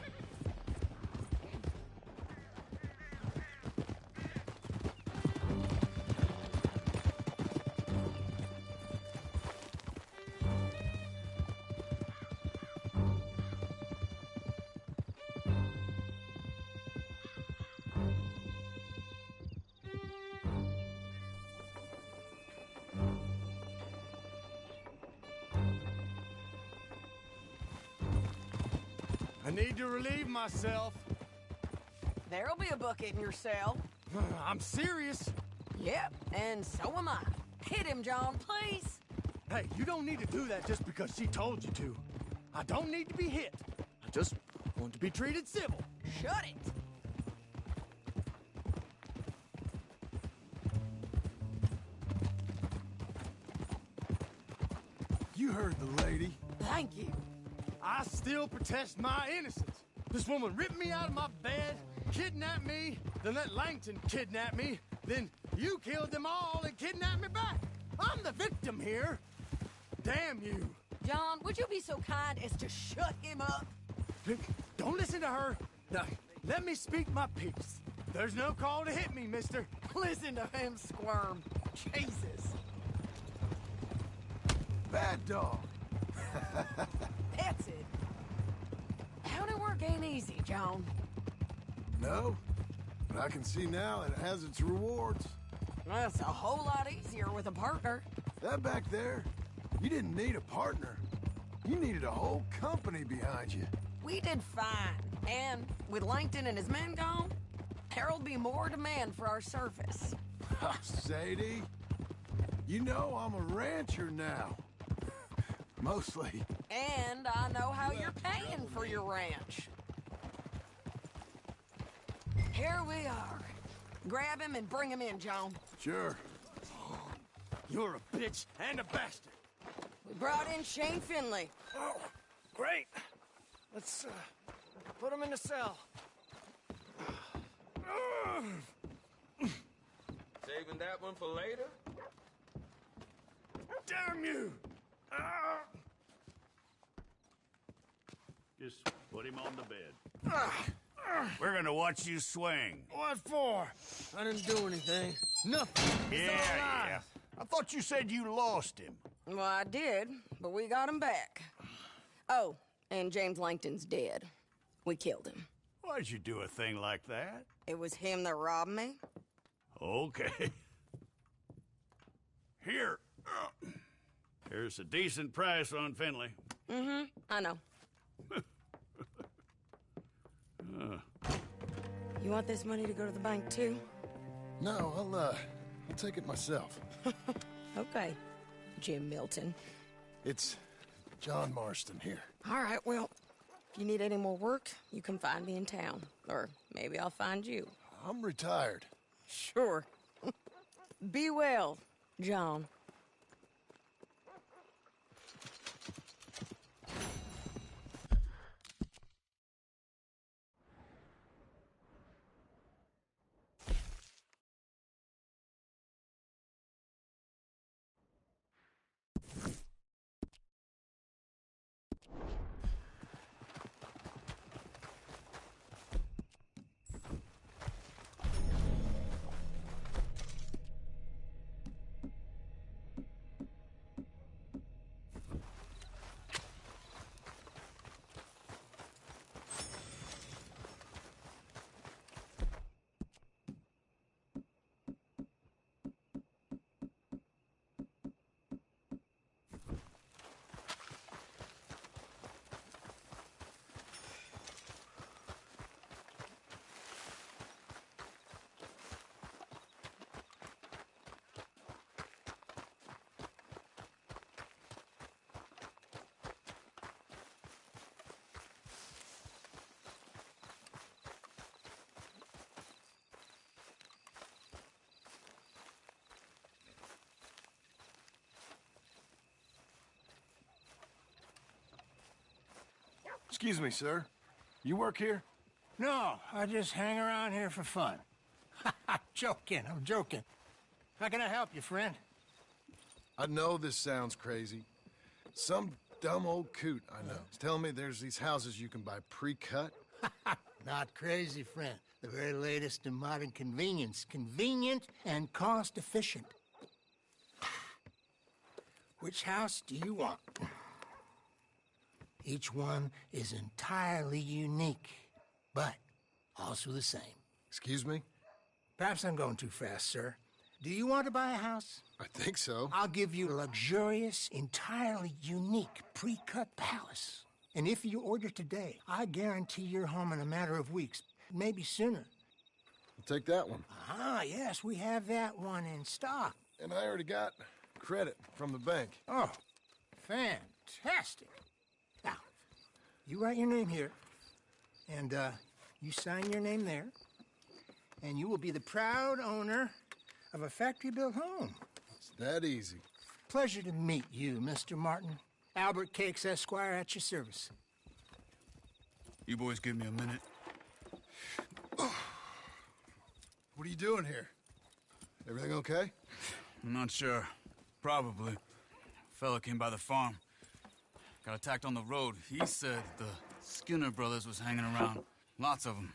I need to relieve myself. There'll be a bucket in your cell. I'm serious. Yep, and so am I. Hit him, John, please. Hey, you don't need to do that just because she told you to. I don't need to be hit. I just want to be treated civil. Shut it. You heard the lady. Thank you. I still protest my innocence. This woman ripped me out of my bed, kidnapped me, then let Langton kidnap me, then you killed them all and kidnapped me back. I'm the victim here. Damn you. John, would you be so kind as to shut him up? Don't listen to her. Now, let me speak my piece. There's no call to hit me, mister. Listen to him squirm. Jesus. Bad dog. That's it. County work ain't easy, John. No, but I can see now it has its rewards. That's a whole lot easier with a partner. That back there, you didn't need a partner. You needed a whole company behind you. We did fine. And with Langton and his men gone, there'll be more demand for our service. Sadie, you know I'm a rancher now. Mostly. And I know how you're paying for your ranch. Here we are. Grab him and bring him in, John. Sure. You're a bitch and a bastard. We brought in Shane Finley. Oh, great. Let's put him in the cell. Saving that one for later? Damn you! Just put him on the bed. We're gonna watch you swing. What for? I didn't do anything. Nothing. It's all lies. Yeah. I thought you said you lost him. Well, I did, but we got him back. Oh, and James Langton's dead. We killed him. Why'd you do a thing like that? It was him that robbed me. Okay. Here. Here's a decent price on Finley. Mm-hmm, I know. You want this money to go to the bank, too? No, I'll take it myself. Okay, Jim Milton. It's John Marston here. All right, well, if you need any more work, you can find me in town. Or maybe I'll find you. I'm retired. Sure. Be well, John. Excuse me, sir. You work here? No, I just hang around here for fun. I'm joking. How can I help you, friend? I know this sounds crazy. Some dumb old coot I know is telling me there's these houses you can buy pre-cut. Not crazy, friend. The very latest in modern convenience. Convenient and cost-efficient. Which house do you want? Each one is entirely unique, but also the same. Excuse me? Perhaps I'm going too fast, sir. Do you want to buy a house? I think so. I'll give you a luxurious, entirely unique pre-cut palace. And if you order today, I guarantee you're home in a matter of weeks, maybe sooner. I'll take that one. Ah, yes, we have that one in stock. And I already got credit from the bank. Oh, fantastic. Now, you write your name here, and you sign your name there, and you will be the proud owner of a factory-built home. It's that easy. Pleasure to meet you, Mr. Martin. Albert Cakes, Esquire, at your service. You boys give me a minute. What are you doing here? Everything okay? I'm not sure. Probably. Fella came by the farm. Got attacked on the road. He said the Skinner brothers was hanging around. Lots of them.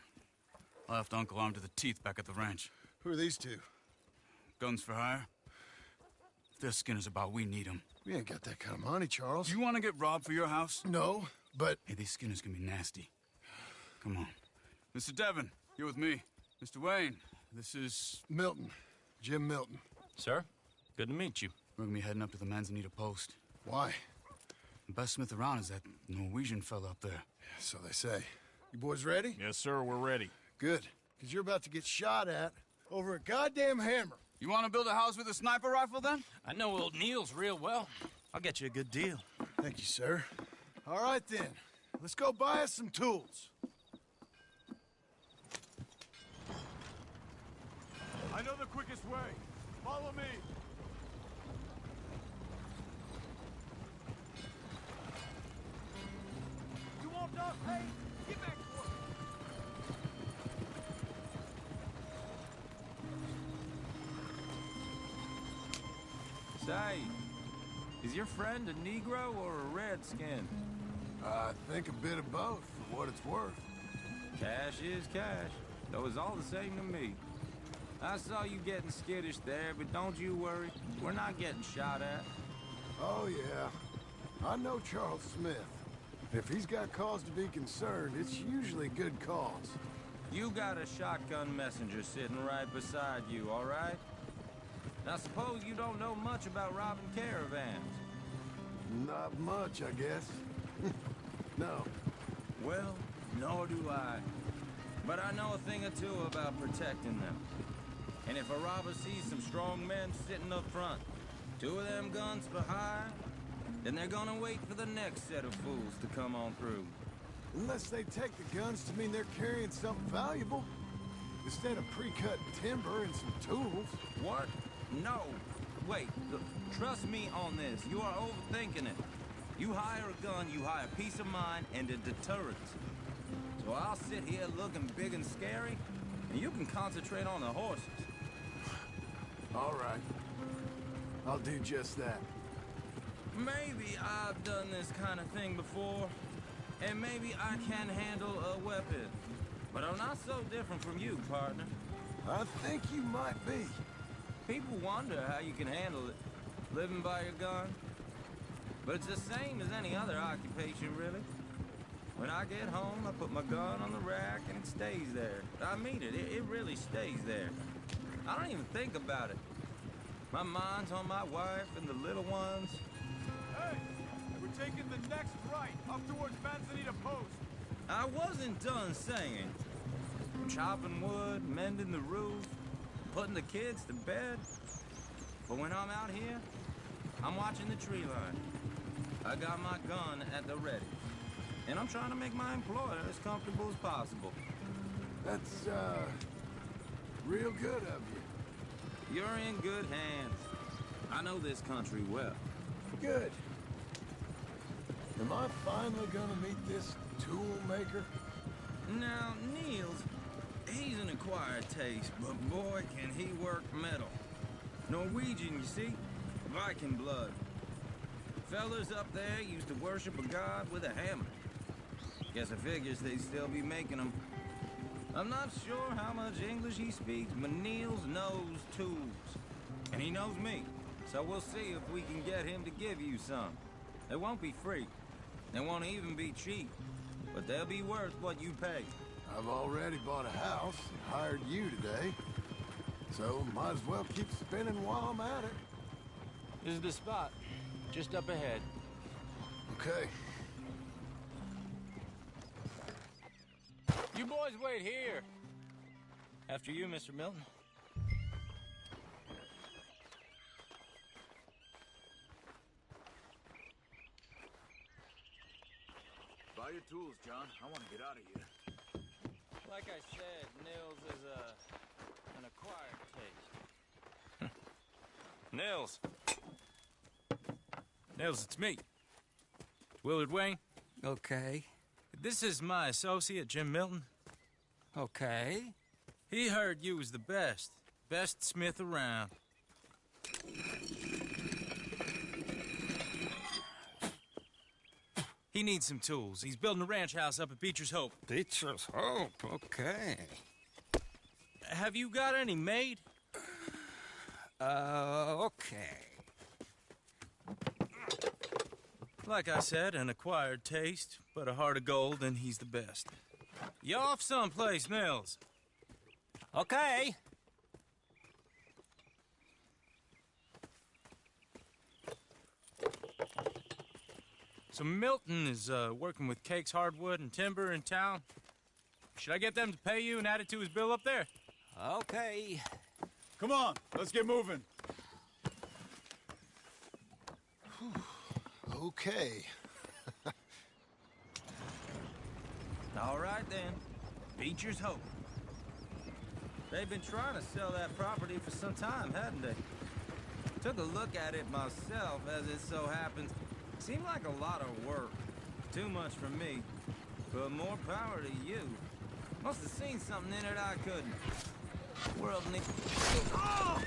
I left Uncle armed to the teeth back at the ranch. Who are these two? Guns for hire. If they're Skinner's about, we need them. We ain't got that kind of money, Charles. You want to get robbed for your house? No, but... Hey, these Skinners can be nasty. Come on. Mr. Devon, you're with me. Mr. Wayne, this is... Milton. Jim Milton. Sir, good to meet you. We're gonna be heading up to the Manzanita post. Why? The best smith around is that Norwegian fella up there. So they say. You boys ready? Yes, sir, we're ready. Good. Because you're about to get shot at over a goddamn hammer. You want to build a house with a sniper rifle, then? I know old Neil's real well. I'll get you a good deal. Thank you, sir. All right, then. Let's go buy us some tools. I know the quickest way. Follow me. You want dog pay? Get back to work. Say, is your friend a Negro or a Redskin? I think a bit of both, for what it's worth. Cash is cash, though it's all the same to me. I saw you getting skittish there, but don't you worry. We're not getting shot at. Oh, yeah. I know Charles Smith. If he's got cause to be concerned, it's usually good cause. You got a shotgun messenger sitting right beside you, all right? Now, suppose you don't know much about robbing caravans. Not much, I guess. No. Well, nor do I. But I know a thing or two about protecting them. And if a robber sees some strong men sitting up front, 2 of them guns behind, then they're gonna wait for the next set of fools to come on through. Unless they take the guns to mean they're carrying something valuable. Instead of pre-cut timber and some tools. What? No. Wait, look, trust me on this. You are overthinking it. You hire a gun, you hire peace of mind and a deterrent. So I'll sit here looking big and scary, and you can concentrate on the horses. All right. I'll do just that. Maybe I've done this kind of thing before, and maybe I can handle a weapon. But I'm not so different from you, partner. I think you might be. People wonder how you can handle it, living by your gun. But it's the same as any other occupation, really. When I get home, I put my gun on the rack and it stays there. I mean it, it really stays there. I don't even think about it. My mind's on my wife and the little ones. Hey, we're taking the next right, up towards Manzanita Post. I wasn't done saying. Chopping wood, mending the roof, putting the kids to bed. But when I'm out here, I'm watching the tree line. I got my gun at the ready. And I'm trying to make my employer as comfortable as possible. That's, real good of you. You're in good hands. I know this country well. Good. Am I finally gonna meet this tool maker? Now, Niels, he's an acquired taste, but boy, can he work metal. Norwegian, you see? Viking blood. Fellas up there used to worship a god with a hammer. Guess I figures they'd still be making them. I'm not sure how much English he speaks, but Niels knows tools. And he knows me. So we'll see if we can get him to give you some. They won't be free. They won't even be cheap. But they'll be worth what you pay. I've already bought a house and hired you today. So might as well keep spinning while I'm at it. This is the spot. Just up ahead. Okay. You boys wait here. After you, Mr. Milton. Buy your tools, John. I want to get out of here. Like I said, Nils is an acquired taste. Nils. Nils, it's me. Willard Wayne. Okay. This is my associate, Jim Milton. Okay. He heard you was the best. Best smith around. He needs some tools. He's building a ranch house up at Beecher's Hope. Beecher's Hope, okay. Have you got any made? Okay. Like I said, an acquired taste, but a heart of gold, and he's the best. You off someplace, Nils? Okay. So Milton is working with Cake's Hardwood and Timber in town. Should I get them to pay you and add it to his bill up there? Okay. Come on, let's get moving. Okay. All right, then. Beecher's Hope. They've been trying to sell that property for some time, hadn't they? Took a look at it myself, as it so happens. Seemed like a lot of work. Too much for me. But more power to you. Must have seen something in it I couldn't. World needs... Oh!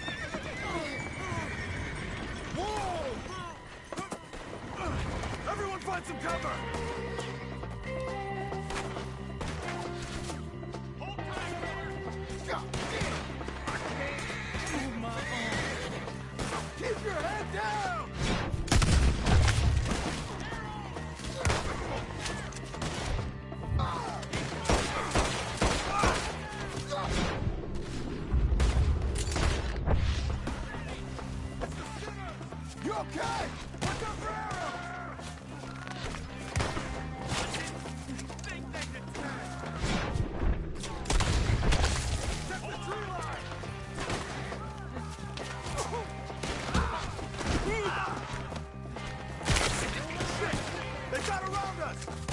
Whoa! Everyone find some cover! Hold tight, brother! God damn! I can't move my arm! Keep your head down! You okay? Watch out for arrows! us!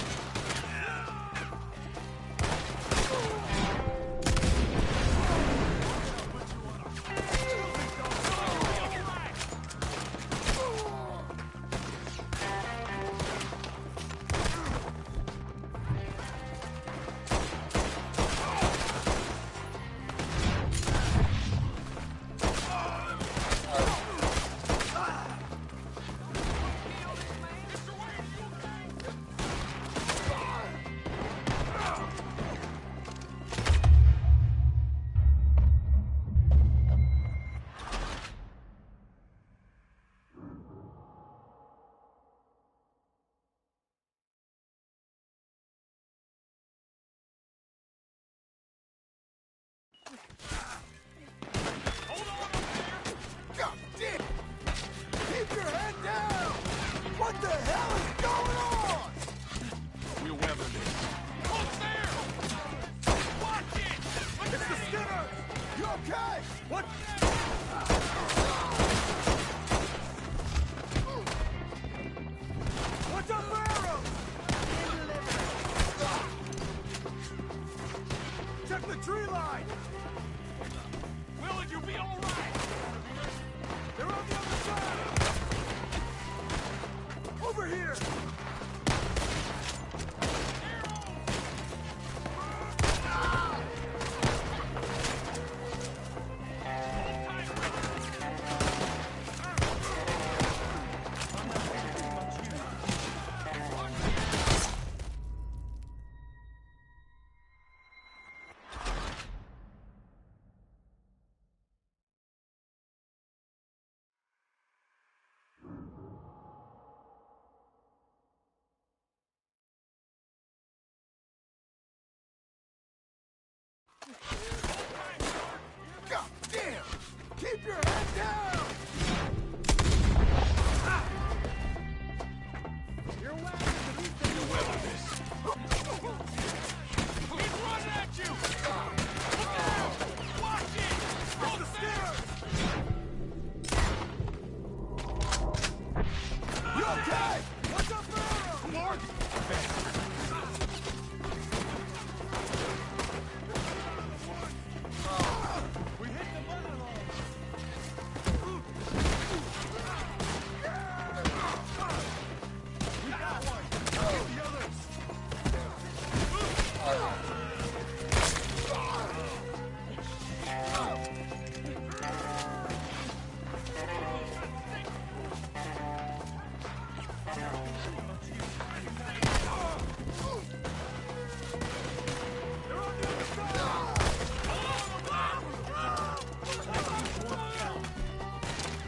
God damn! Keep your head down! What the hell is going on? We'll weather this. Over there! Watch it! Look it's the Skinners! You okay? What? Watch out for arrows! Check the tree line! Will you be all right? They're on the other side! Over here! God damn! Keep your head down! You're weather this. He's running at you! Look out! Watch it! Hold the stairs! You okay? Watch out for arrows! Mark! We hit the mother hole! We got one! Get the others!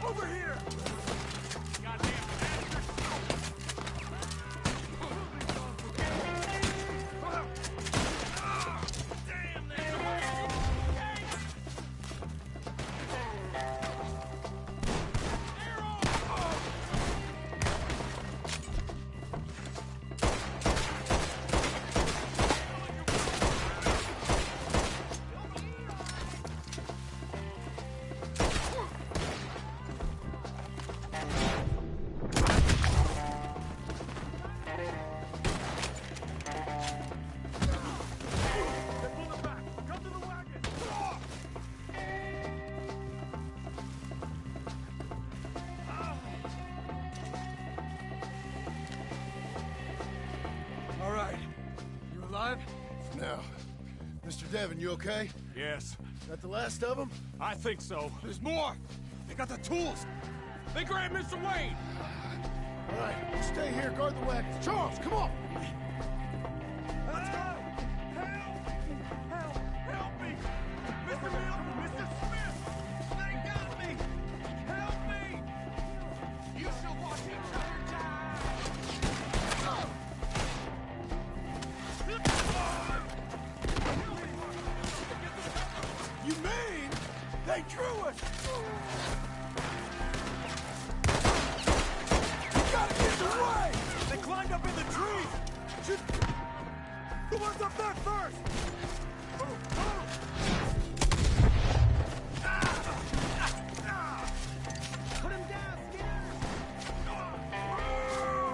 Over here! All right. You alive? Now, Mr. Devon, you okay? Yes. That the last of them? I think so. There's more! They got the tools! They grabbed Mr. Wayne! All right, you stay here, guard the wagons. Charles, come on! Let's go! Help me! Mr. Milton! Mr. Smith! They got me! Help me! You should watch each other die! You mean they drew us? You gotta get away! They climbed up in the trees! Who was up there first? Put him down, Skinner!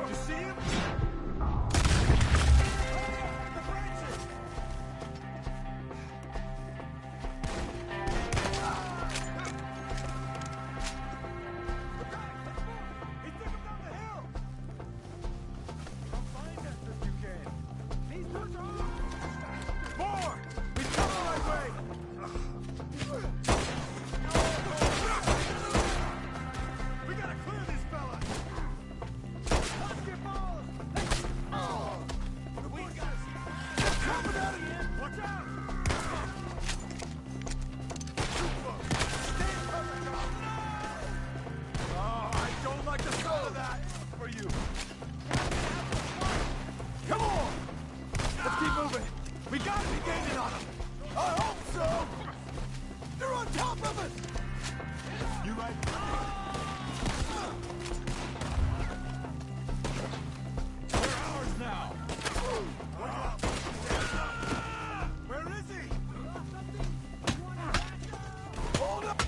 You see him? gotta be gaining on them! I hope so! They're on top of us! You right? They're ours now! Where is he? Hold up!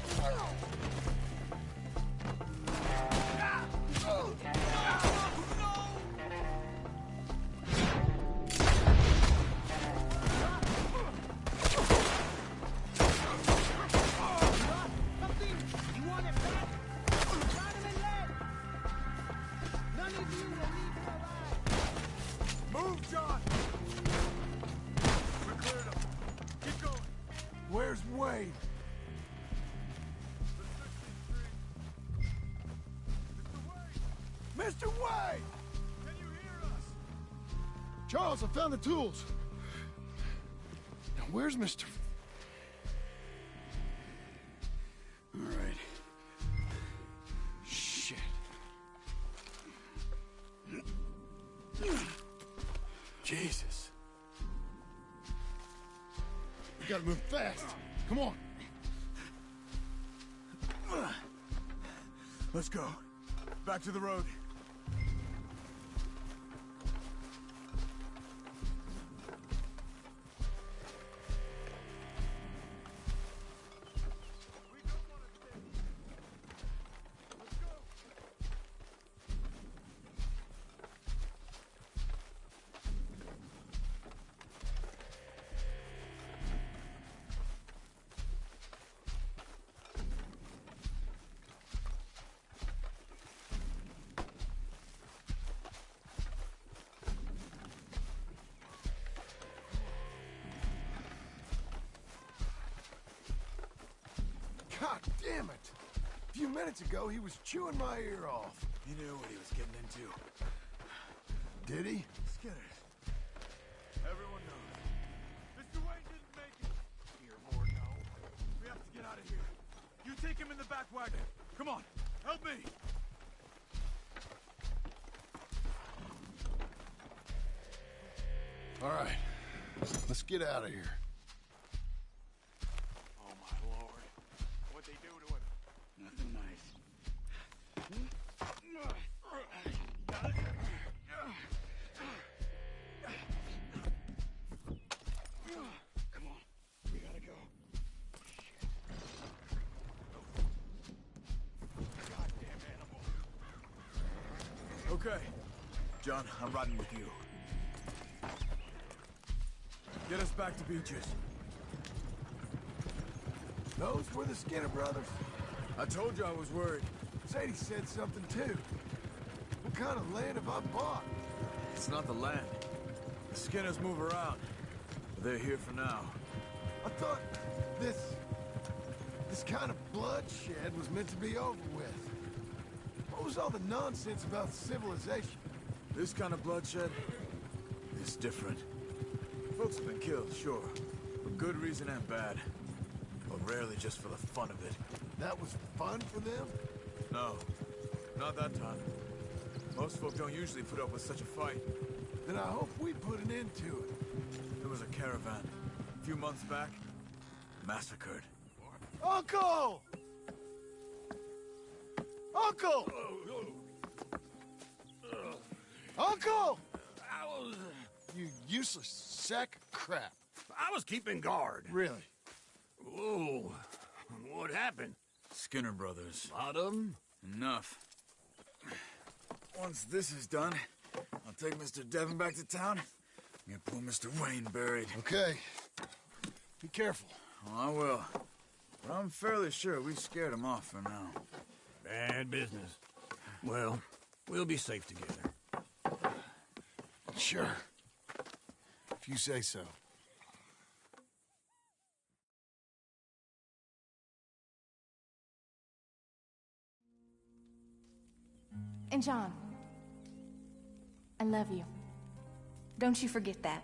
Move, John! We cleared him. Keep going. Where's Wade? Mr. Wade! Can you hear us? Charles, I found the tools. Now, where's Mr. All right. Shit. Jesus. We gotta move fast. Come on. Let's go. Back to the road. God damn it! A few minutes ago, he was chewing my ear off. He knew what he was getting into. Did he? Skinner. Everyone knows. Mr. Wayne didn't make it. Dear Lord, no. We have to get out of here. You take him in the back wagon. Come on, help me. All right. Let's get out of here. Oh, my Lord. What'd they do to him? Nothing nice. Come on. We gotta go. Goddamn animal. Okay. John, I'm riding with you. Get us back to Beaches. Those were the Skinner brothers. I told you I was worried. Sadie said something too. What kind of land have I bought? It's not the land. The Skinners move around. But they're here for now. I thought this kind of bloodshed was meant to be over with. What was all the nonsense about civilization? This kind of bloodshed is different. Folks have been killed, sure. For good reason and bad. But rarely just for the fun of it. That was fun for them? No. Not that time. Most folk don't usually put up with such a fight. Then I hope we put an end to it. There was a caravan. A few months back. Massacred. Uncle! Uncle! Uncle! You useless sack of crap. I was keeping guard. Really? Whoa. What happened? Skinner brothers. Lot of them? Enough. Once this is done, I'll take Mr. Devon back to town and get poor Mr. Wayne buried. Okay. Be careful. Oh, I will. But I'm fairly sure we scared him off for now. Bad business. Well, we'll be safe together. Sure. If you say so. And John, I love you. Don't you forget that.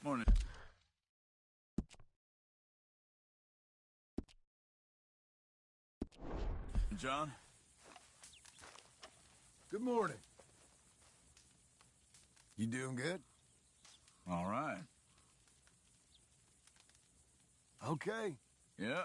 Morning. John? Good morning. You doing good? All right. Okay. Yeah.